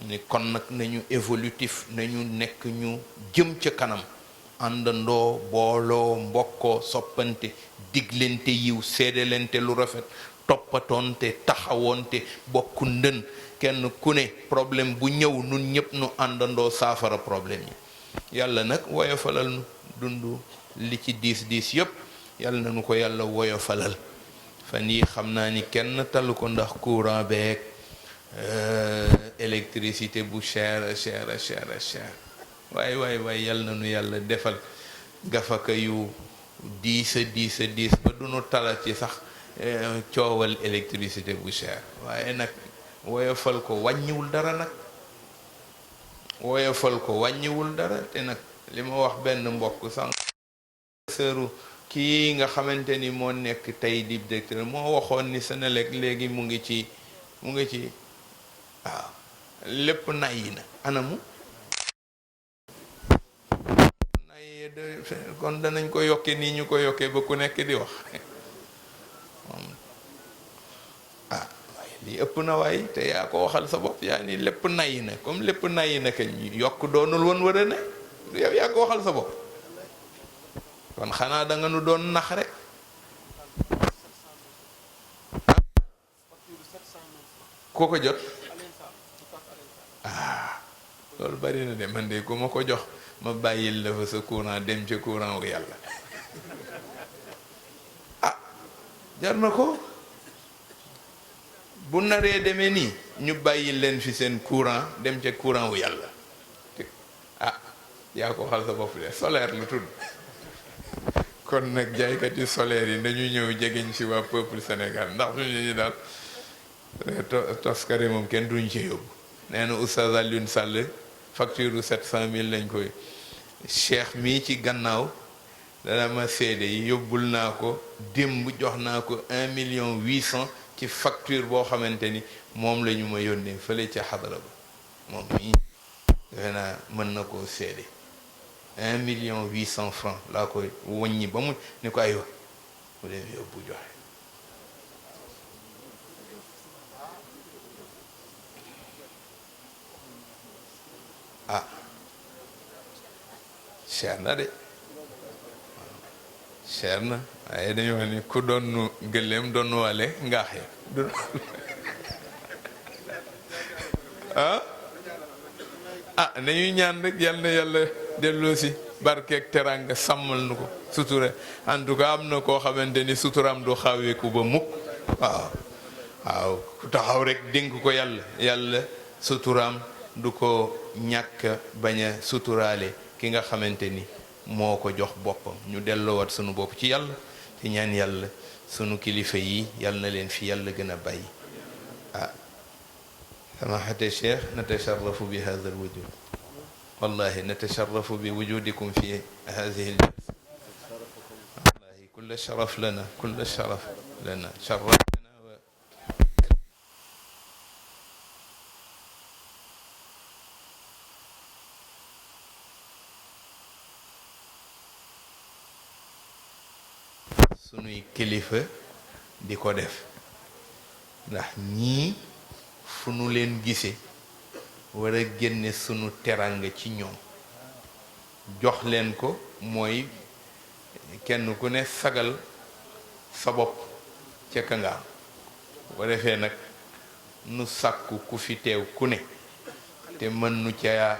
ni kon nag nañu évolutif nañu nekk ñu jëm ca kanam àndandoo booloo mbokkoo soppante diglente yiw seedalente lu rafet toppatoonte taxawoonte bokku ndën kenn ku ne problème bu ñëw nun ñëpp nu àndandoo saafara problème yi yàlla nag woyofalal nu dund li ci diis yëpp yàlla na nu ko yàlla woyofalal fan yi xam naa ni kenn talu ko ndax courant beeg électricité bu cher waaye yàlla na nu yàlla defal gafaka yu diis ba du nu tala ci sax coowal électricité bu cher waaye nag woyofal ko wàññiwul dara te nag li ma wax benn mbokk sànq sëru kii nga xamante ni moo nekk tey di directeur moo waxoon ni Senelec léegi mu ngi ci waaw lépp nay na anamu nay kon danañ ko yokke nii ñu ko yokkee ba ku nekk di wax waaye lii ëpp na waay te yaa ko waxal sa bopp yaa ni lépp nay na comme lépp nay na kañ yokk doonul woon war a ne yow yaa ko waxal sa bopp kon xanaa da nga nu doon nax rek koo ko jot loolu bari na de man de ku ma ko jox ma bàyyil la fa sa courant dem ca courant wu yàlla jar na ko bu naree demee nii ñu bàyyil leen fi seen courant dem ca courant wu yàlla yaa ko xal sa bopp de solaire lu tudd kon nag jaaykat yi solaire yi dañu ñëw jegeñ si waa peuple Sénégal ndax suñu ñu daal toskare moom kenn duñ ci yóbbu nee na Oustaz Alioune Sall facture 700 000 lañ koy cheikh mii ci gannaaw dana ma seede yi yóbbul naa ko démb jox naa ko 1,8 million ci facture boo xamante ni moom la ñu ma yónnee fële ca xadara ba moom mii defe naa mën na koo seede 1,8 million francs laa koy wàññi ba mu ni ko aywa mu dem yóbbu joxe cher na de cher na waaye dañu wax ni ku doon gëléem doon wale ngaax ya nañuy ñaan rek yal na yàlla delloo si barkeeg teranga sàmmal nu ko sutura en tout cas am na koo xamante ni suturaam du xaweeku ba mukk waaw waaw ku taxaw rek dénk ko yàlla yàlla suturaam du ko ñàkk bañ a suturaale ki nga xamante ni moo ko jox boppam. ñu delloowaat sunu bopp ci yàlla ci ñaan yàlla sunu kilifa yi yàlla na leen fi yàlla gën a bàyyi. ah samaxate cheikh natasharrafu bi hada alwujud wallahi natasharrafu bi wujudikum fi hadihi aljalsa wallahi kulla sharaf lana kulla sharaf lana sharaf sunuy kilifa di ko def ndax ñii fu nu leen gise war a génne sunu teranga ci ñoom jox leen ko mooy kenn ku ne sagal sa bopp ca ka nga bu defee nag nu sàkku ku fi teew ku ne te mën nu ca